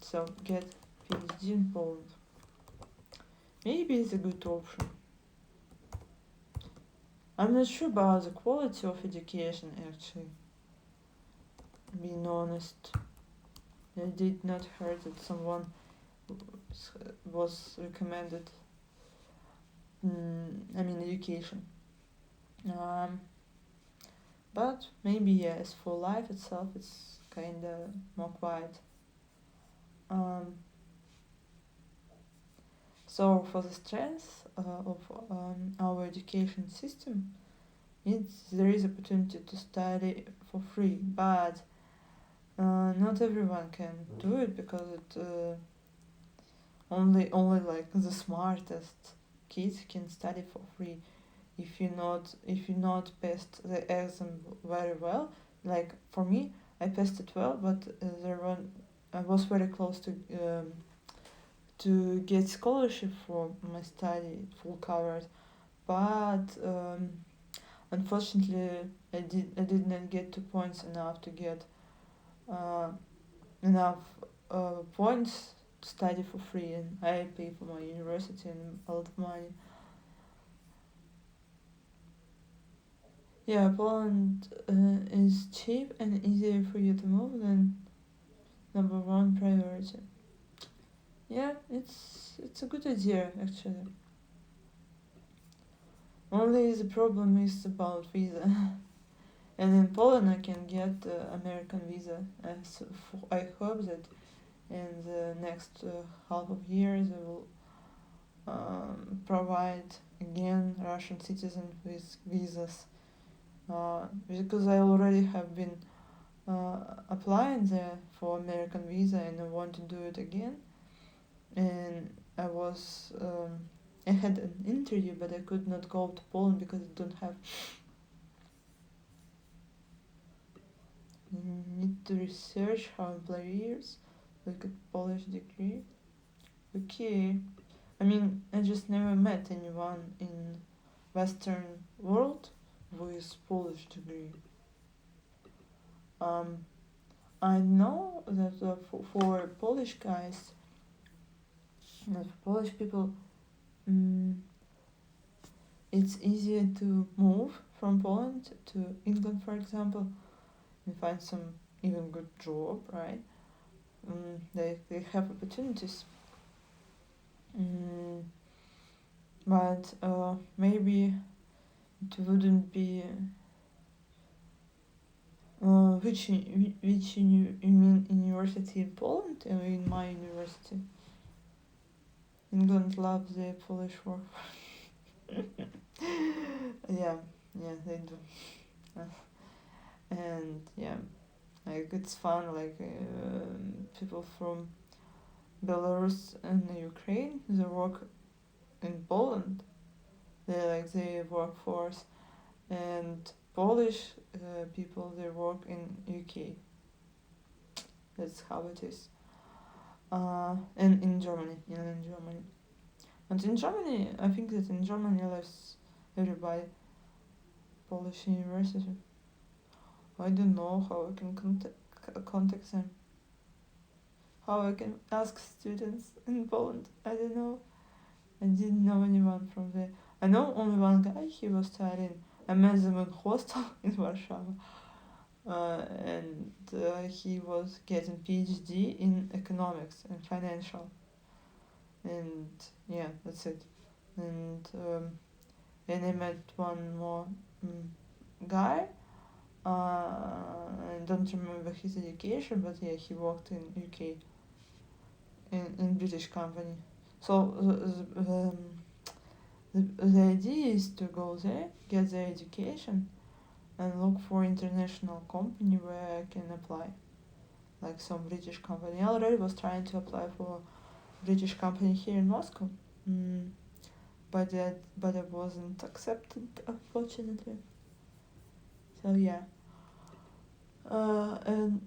So get PhD in Poland. Maybe it's a good option. I'm not sure about the quality of education actually. Being honest, I did not heard that someone was recommended. Education. Um, but maybe yes, for life itself, it's kinda more quiet. Um, so for the strength of our education system, there is opportunity to study for free, but not everyone can do it because it only like the smartest kids can study for free. If you not passed the exam very well, like for me, I passed it well, but I was very close to get scholarship for my study full covered, but unfortunately I did not get 2 points enough to get uh, enough points to study for free, and I pay for my university and a lot of money. Yeah, Poland is cheap and easier for you to move than number one priority. Yeah, it's a good idea actually. Only the problem is about visa. And in Poland I can get American visa. I hope that in the next half of years they will provide again Russian citizens with visas. Because I already have been applying there for American visa and I want to do it again. And I had an interview, but I could not go to Poland because I don't have. Need to research how employers look at Polish degree. Okay, I mean I just never met anyone in Western world with Polish degree. Um, I know that for Polish guys, for Polish people, um, it's easier to move from Poland to England, for example, and find some even good job, right? They have opportunities, but maybe it wouldn't be. Which you mean university in Poland or in my university? England loves the Polish workforce. Yeah, yeah, they do. And yeah, like it's fun. Like people from Belarus and Ukraine, they work in Poland. They like the workforce, and Polish people they work in UK. That's how it is. And in Germany, and in Germany, I think that in Germany lives everybody Polish university. I don't know how I can contact them. How I can ask students in Poland. I don't know. I didn't know anyone from there. I know only one guy. He was studying. I met him in hostel in Warsaw, and he was getting PhD in economics and financial. And yeah, that's it. And I met one more guy. I don't remember his education, but yeah, he worked in UK in British company. So the idea is to go there, get the education, and look for international company where I can apply, like some British company. I already was trying to apply for British company here in Moscow, but I wasn't accepted, unfortunately. So yeah, and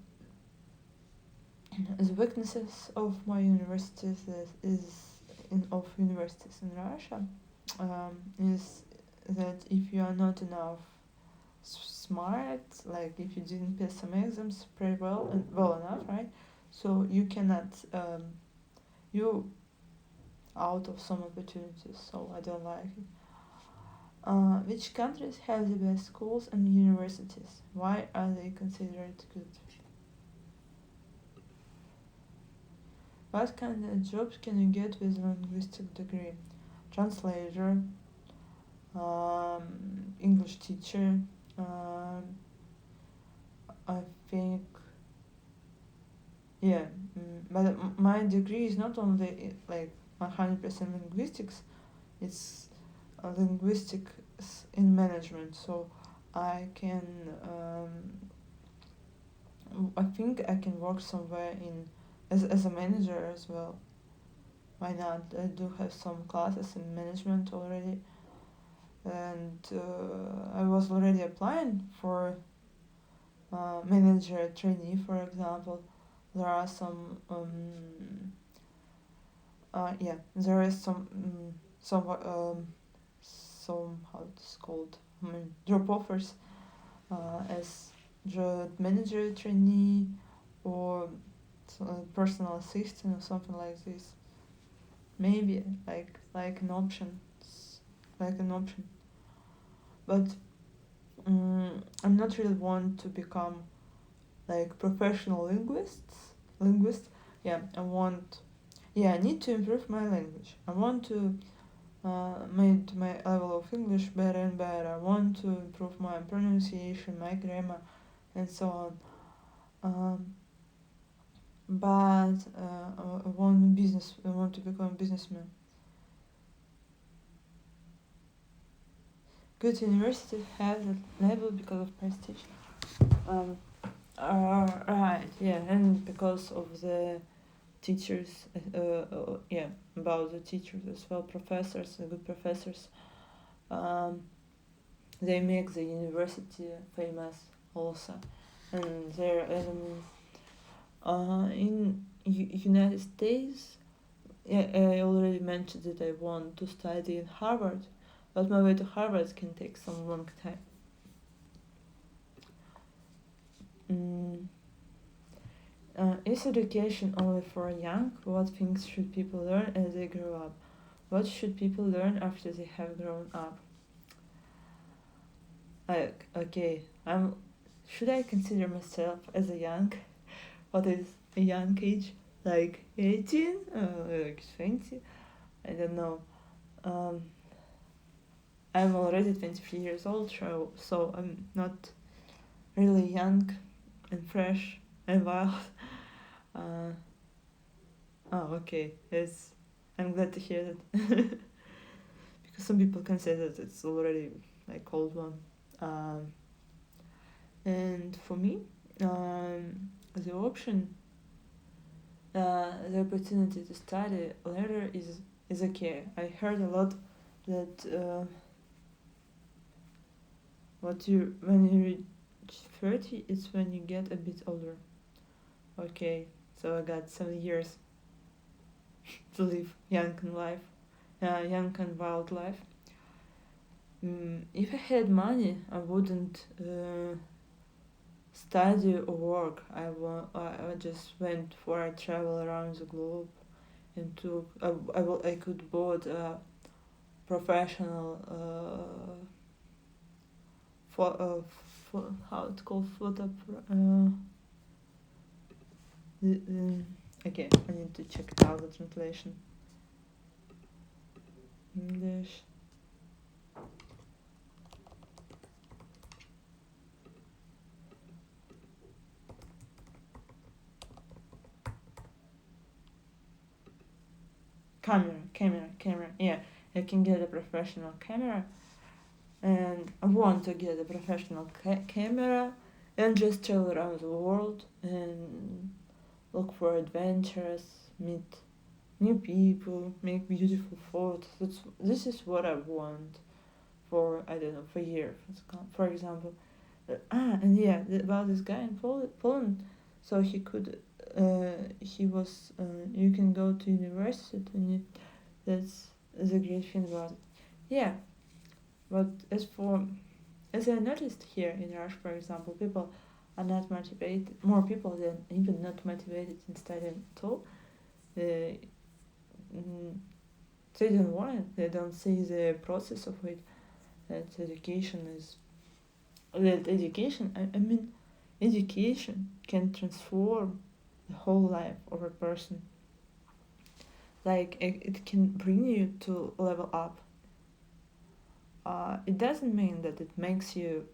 the weaknesses of my universities is of universities in Russia. is that if you are not enough smart, like if you didn't pass some exams pretty well and well enough, right? So you cannot you out of some opportunities. So I don't like it. Which countries have the best schools and universities? Why are they considered good? What kind of jobs can you get with a linguistic degree? Translator, English teacher, um, I think, yeah, but my degree is not only like 100% linguistics, it's linguistics in management, so I can, I think I can work somewhere in as a manager as well. Why not? I do have some classes in management already, and I was already applying for manager trainee, for example. There are some yeah, there is some how it's called, job offers as job manager trainee or personal assistant or something like this. Maybe like an option, like an option. But I'm not really want to become like professional linguist. Yeah, I want. Yeah, I need to improve my language. I want to make my level of English better and better. I want to improve my pronunciation, my grammar, and so on. But I want business. I want to become a businessman. Good university has a level because of prestige. Um, right, yeah, and because of the teachers, yeah, about the teachers as well, professors, good professors. Um, they make the university famous also, and their enemies. In United States, yeah, I already mentioned that I want to study in Harvard, but my way to Harvard can take some long time. Is education only for young? What things should people learn as they grow up? What should people learn after they have grown up? Like, okay, should I consider myself as a young? What is a young age? Like 18? Like 20? I don't know. I'm already 23 years old, so I'm not really young and fresh and wild. Uh, oh, okay. I'm glad to hear that. Because some people can say that it's already like old one. And for me, the option, the opportunity to study later is okay. I heard a lot that when you reach 30, it's when you get a bit older. Okay, so I got 7 years to live young and wild life. If I had money, I wouldn't study or work. I just went for a travel around the globe and took. I could bought a professional how it's called photo. Okay, I need to check it out the translation. English. Camera. Yeah, I can get a professional camera, and I want to get a professional camera and just travel around the world and look for adventures, meet new people, make beautiful photos. This is what I want for, I don't know, for a year, for example. And yeah, about this guy in Poland, so he could, you can go to university, and that's the great thing about it. Yeah, but as I noticed here in Rush, for example, people are not motivated. More people than even not motivated in studying at all. They, mm, they don't want it. They don't see the process of it. That education is that education. I mean, education can transform the whole life of a person. Like it can bring you to level up. It doesn't mean that it makes you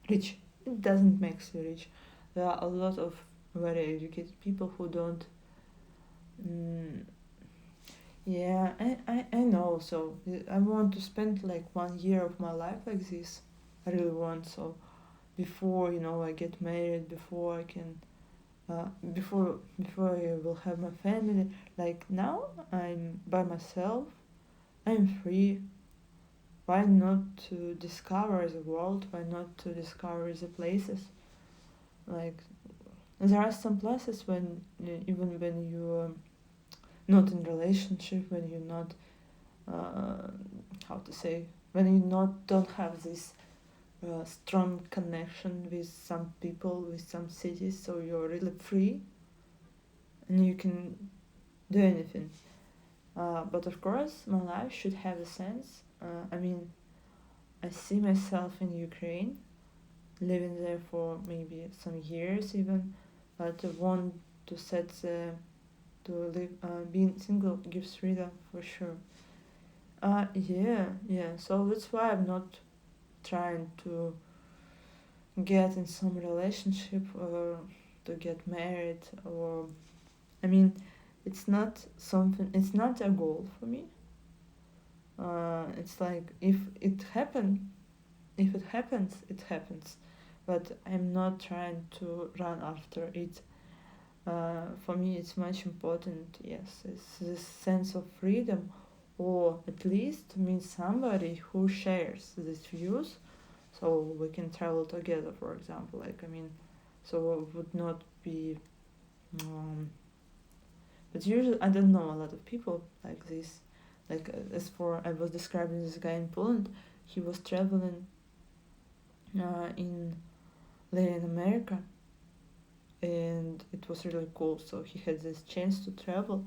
rich. It doesn't make you rich. There are a lot of very educated people who don't. Mm, yeah, I know. So I want to spend like 1 year of my life like this. I really want. So before I get married, before I can, before I will have my family. Like now, I'm by myself. I'm free. Why not to discover the world? Why not to discover the places? Like there are some places when even when you're not in relationship, when you're not uh, how to say, when you not don't have this strong connection with some people, with some cities, so you're really free and you can do anything. But of course, my life should have a sense. I mean, I see myself in Ukraine, living there for maybe some years even, but I want to set the to live. Being single gives freedom for sure. Yeah. So that's why I'm not trying to get in some relationship or to get married or I mean, it's not something. It's not a goal for me. It's like if it happens, it happens. But I'm not trying to run after it. For me, it's much important. Yes, it's this sense of freedom, or at least meet somebody who shares these views, so we can travel together. For example, like I mean, so it would not be. Um, but usually, I don't know a lot of people like this. Like as for I was describing this guy in Poland, he was traveling in Latin America, and it was really cool. So he had this chance to travel,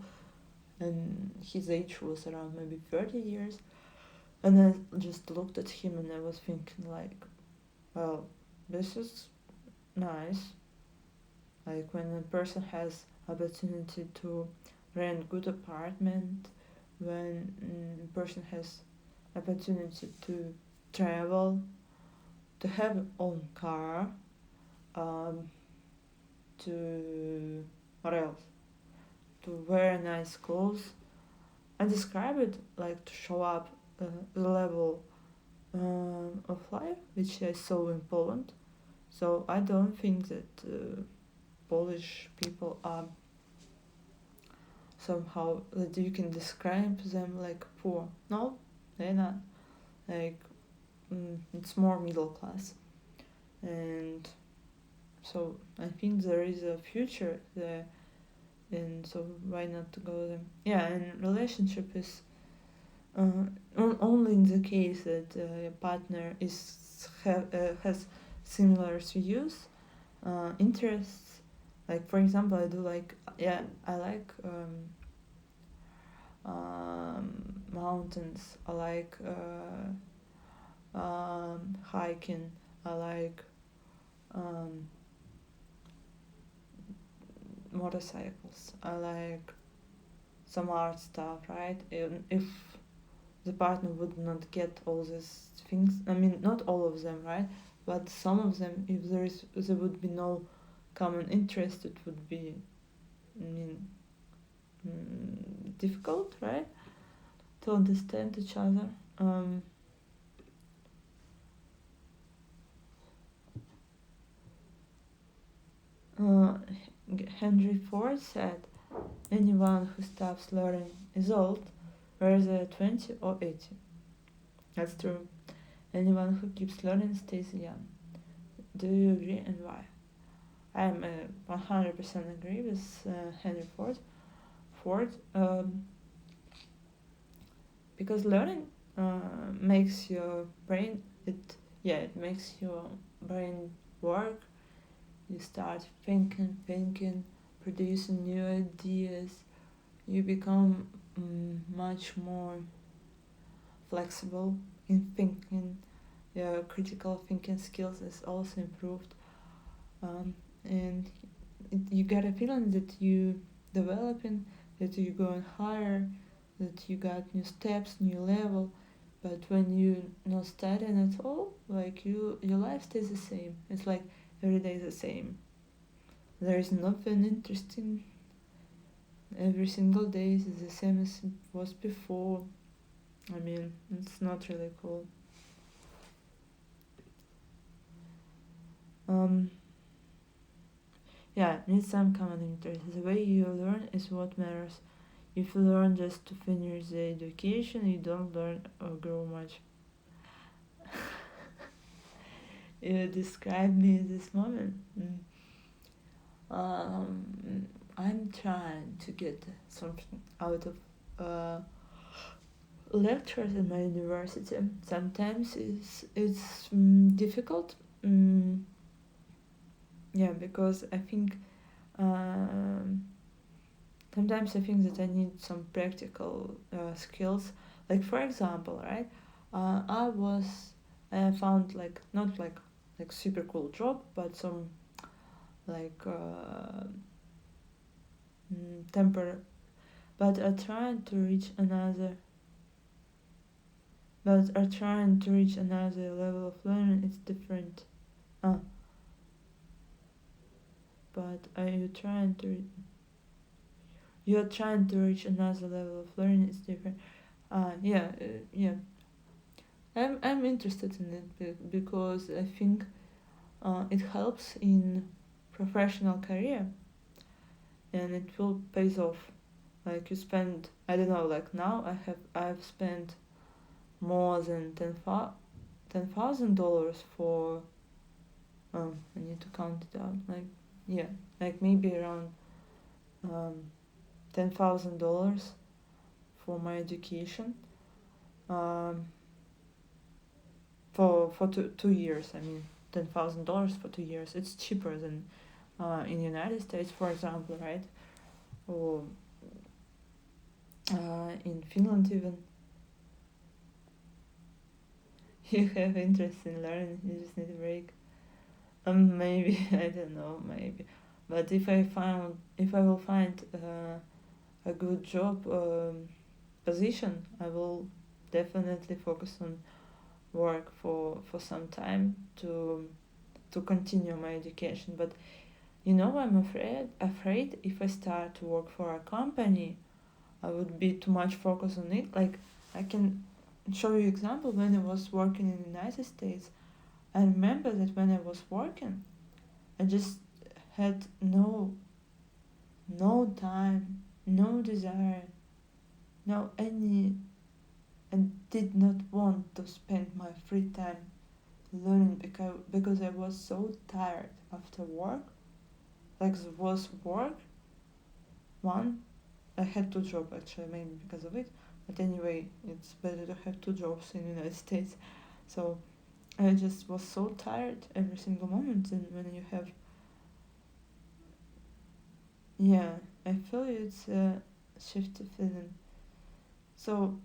and his age was around maybe 30 years. And I just looked at him and I was thinking, like, well, this is nice. Like when a person has opportunity to rent good apartment, when a person has opportunity to travel, to have own car, um, to what else? To wear nice clothes. I describe it like to show up the level of life which I saw in Poland. So I don't think that Polish people are somehow that you can describe them like poor. No, they're not. Like it's more middle class, and so I think there is a future there, and so why not to go there? Yeah, and relationship is only in the case that your partner has similar views, interests. Like for example, I do like I like mountains. I like hiking. I like um, motorcycles. I like some art stuff, right? And if the partner would not get all these things, I mean, not all of them, right? But some of them, if there would be no common interest, it would be, I mean, difficult, right? To understand each other. Uh, Henry Ford said, anyone who stops learning is old, whether they're 20 or 80. That's true. Anyone who keeps learning stays young. Do you agree and why? I'm 100% agree with Henry Ford. Because learning makes your brain it makes your brain work. You start thinking, producing new ideas. You become much more flexible in thinking. Your critical thinking skills is also improved, and you get a feeling that you developing, that you going higher, that you got new steps, new level. But when you not studying at all, like your life stays the same. It's like every day is the same. There is nothing interesting. Every single day is the same as it was before. I mean, it's not really cool. Um, yeah, need some common interest. The way you learn is what matters. If you learn just to finish the education, you don't learn or grow much. You describe me in this moment. I'm trying to get something out of lectures in my university. Sometimes it's difficult. Yeah, because I think sometimes I think that I need some practical skills. Like for example, right? I found like not like super cool job, but some like temporary. But I trying to reach another. But are trying to reach another level of learning. It's different. Uh, but are you trying to? You're trying to reach another level of learning. It's different. Yeah. I'm interested in it because I think it helps in professional career, and it will pays off. Like you spend, I don't know. Like now, I've spent more than $10,000 for. I need to count it out. Like maybe around um, $10,000 for my education. Um, for 2 years. I mean, $10,000 for 2 years. It's cheaper than in United States, for example, right? Or in Finland even. You have interest in learning. You just need a break. Maybe I don't know. Maybe, but if I will find a good job position, I will definitely focus on work for some time to continue my education. But I'm afraid if I start to work for a company, I would be too much focused on it. Like I can show you example when I was working in the United States. I remember that when I was working, I just had no time, no desire, no any, and did not want to spend my free time learning because I was so tired after work. Like there was work. One, I had two jobs actually, maybe because of it. But anyway, it's better to have two jobs in the United States. So I just was so tired every single moment, and when you have, yeah, I feel it's a shifty feeling. So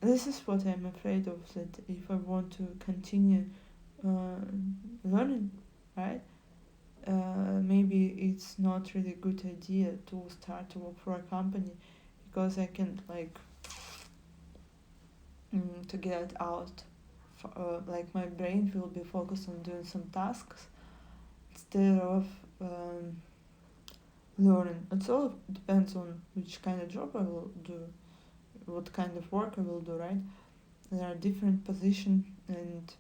this is what I'm afraid of, that if I want to continue uh, learning, right? Maybe it's not really a good idea to start to work for a company, because I can to get out. Like my brain will be focused on doing some tasks instead of learning. It all depends on which kind of job I will do, what kind of work I will do, right? There are different positions, and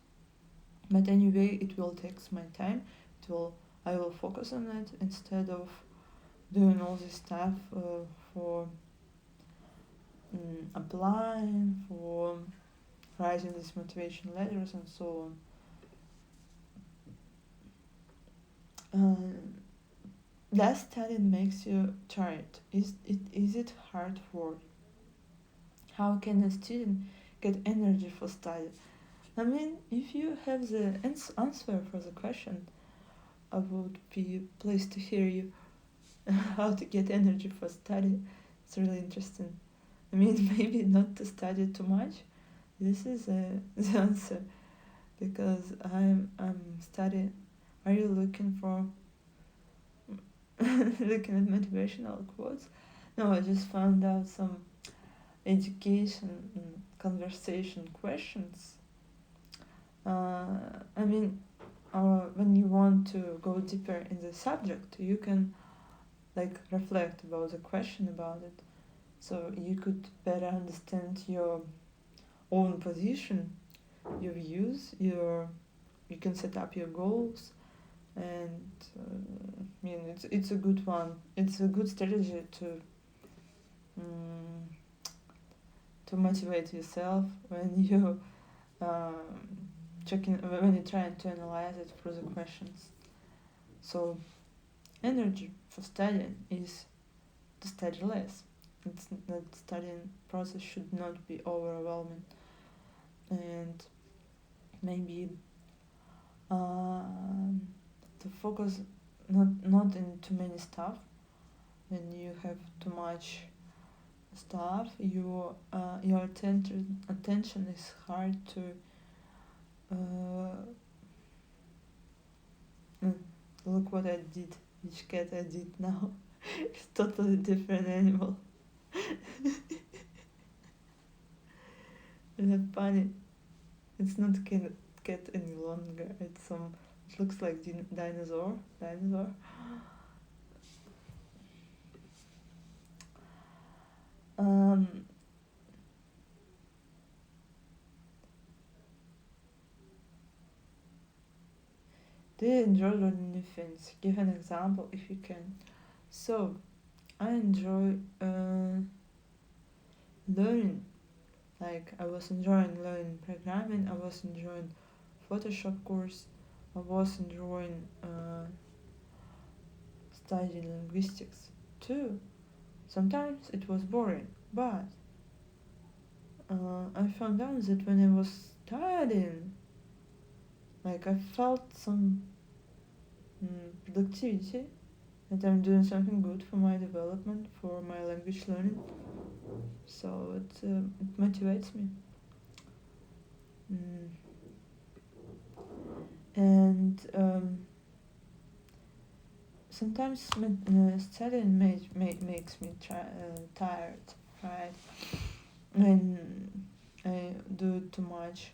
but anyway, it will take my time. I will focus on it instead of doing all this stuff for applying, for writing these motivation letters and so on. Does studying makes you tired? Is it hard work? How can a student get energy for study? I mean, if you have the answer for the question, I would be pleased to hear you how to get energy for study. It's really interesting. I mean, maybe not to study too much. This is the answer because I'm studying. Are you looking for looking at motivational quotes? No, I just found out some education and conversation questions. I mean, when you want to go deeper in the subject, you can like reflect about the question about it, so you could better understand your own position, your views, you can set up your goals, and I mean it's a good one. It's a good strategy um, to motivate yourself when you checking when you're trying to analyze it through the questions. So energy for studying is to study less. It's that studying process should not be overwhelming, and maybe to focus not in too many stuff. When you have too much stuff, your attention is hard to look what I did, which cat I did now. It's totally different animal. It's funny. It's not cat any longer. It's some. It looks like dinosaur. Dinosaur. Um, do you enjoy learning new things? Give an example if you can. So, I enjoy learning. Like, I was enjoying learning programming, I was enjoying Photoshop course, I was enjoying studying linguistics too. Sometimes it was boring, but I found out that when I was studying, like I felt some productivity, that I'm doing something good for my development, for my language learning. So it motivates me. Mm. And sometimes studying makes me tired, right? When I do it too much,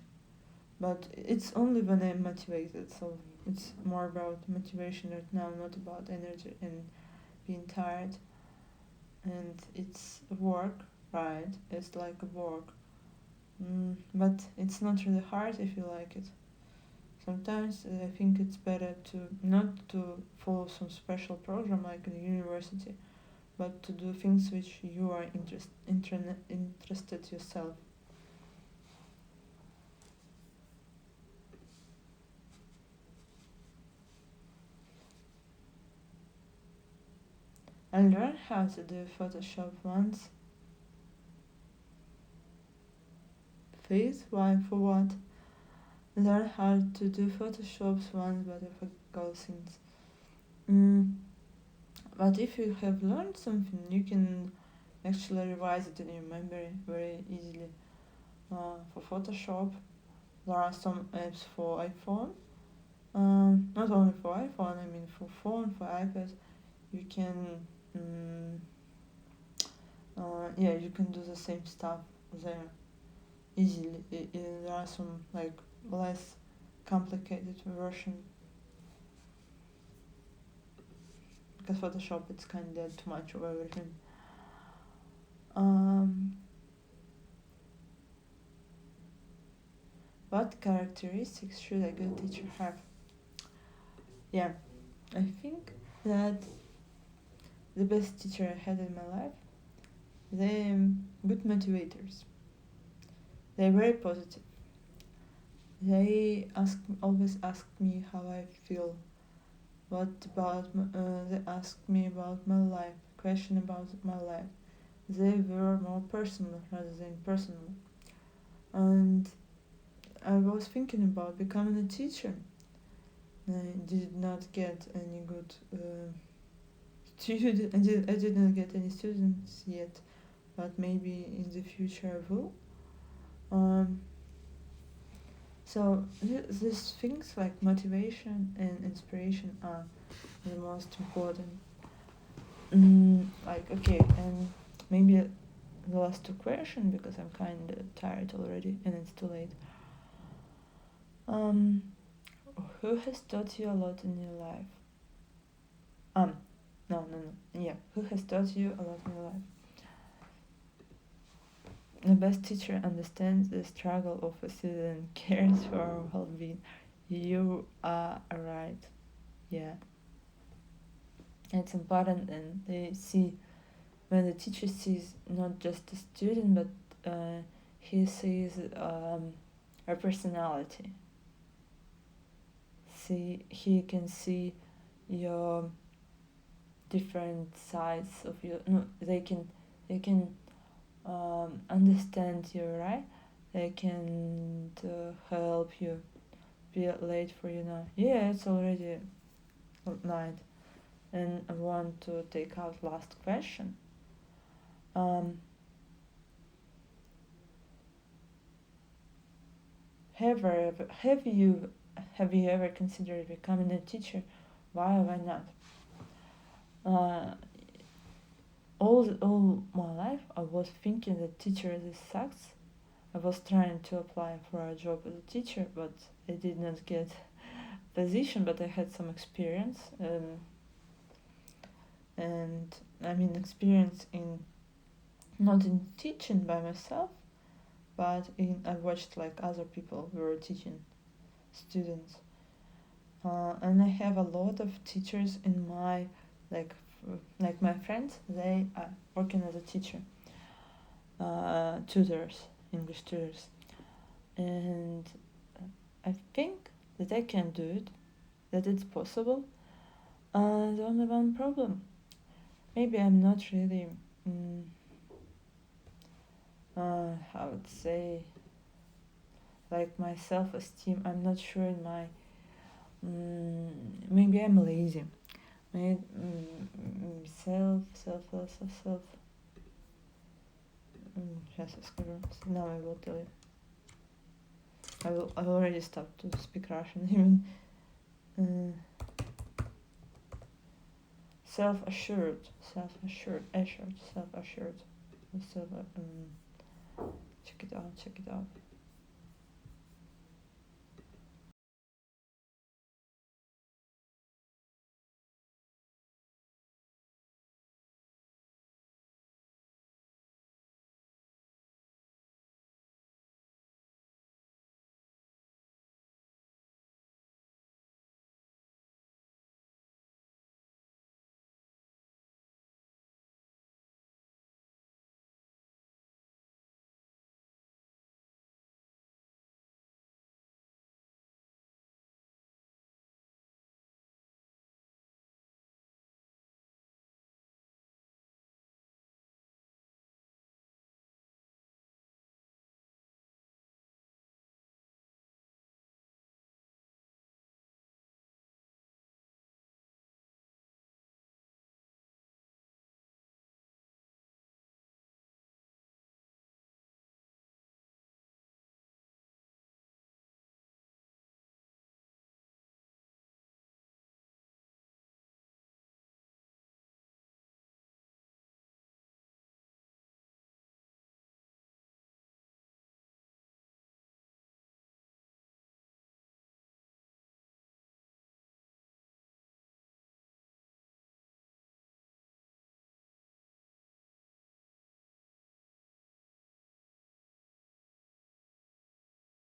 but it's only when I'm motivated. So it's more about motivation right now, not about energy and being tired. And it's work, right? It's like a work, but it's not really hard if you like it. Sometimes I think it's better to not to follow some special program like in university, but to do things which you are interested yourself. I learned how to do Photoshop once. Please, why, for what? Learn how to do Photoshops once, but I forgot things. But if you have learned something, you can actually revise it in your memory very easily. For Photoshop, there are some apps for iPhone. Not only for iPhone, I mean for phone, for iPad. You can, you can do the same stuff there easily. There are some like less complicated version, because Photoshop it's kind of too much of everything. What characteristics should a good teacher have? Yeah, I think that the best teacher I had in my life, they're good motivators. They're very positive. They always ask me how I feel. What about? They asked me about my life. Question about my life. They were more personal rather than personal. And I was thinking about becoming a teacher. I did not get any good student. I did not get any students yet, but maybe in the future I will. Um, so these things like motivation and inspiration are the most important. Like, okay, and maybe the last two questions, because I'm kind of tired already and it's too late. Um, who has taught you a lot in your life? No. Yeah, who has taught you a lot in your life? The best teacher understands the struggle of a student, cares for our well-being. You are right. Yeah, it's important, and they see when the teacher sees not just the student, but he sees a personality. He can see your different sides of you. No, they can understand you, right? They can help you. Be late for you now. Yeah, it's already night, and I want to take out last question. Um, have you ever considered becoming a teacher? Why or why not? Uh, all my life I was thinking that teacher this sucks. I was trying to apply for a job as a teacher, but I did not get position. But I had some experience, and I mean experience in not in teaching by myself, but I watched like other people were teaching students, and I have a lot of teachers in my like like my friends. They are working as a teacher, tutors, English tutors, and I think that I can do it, that it's possible. The only one problem, maybe I'm not really, I would say, like my self-esteem. I'm not sure in my, maybe I'm lazy. Maybe, self. Сейчас я скажу. Now I will tell you. I already stopped to speak Russian even. Self-assured. Check it out.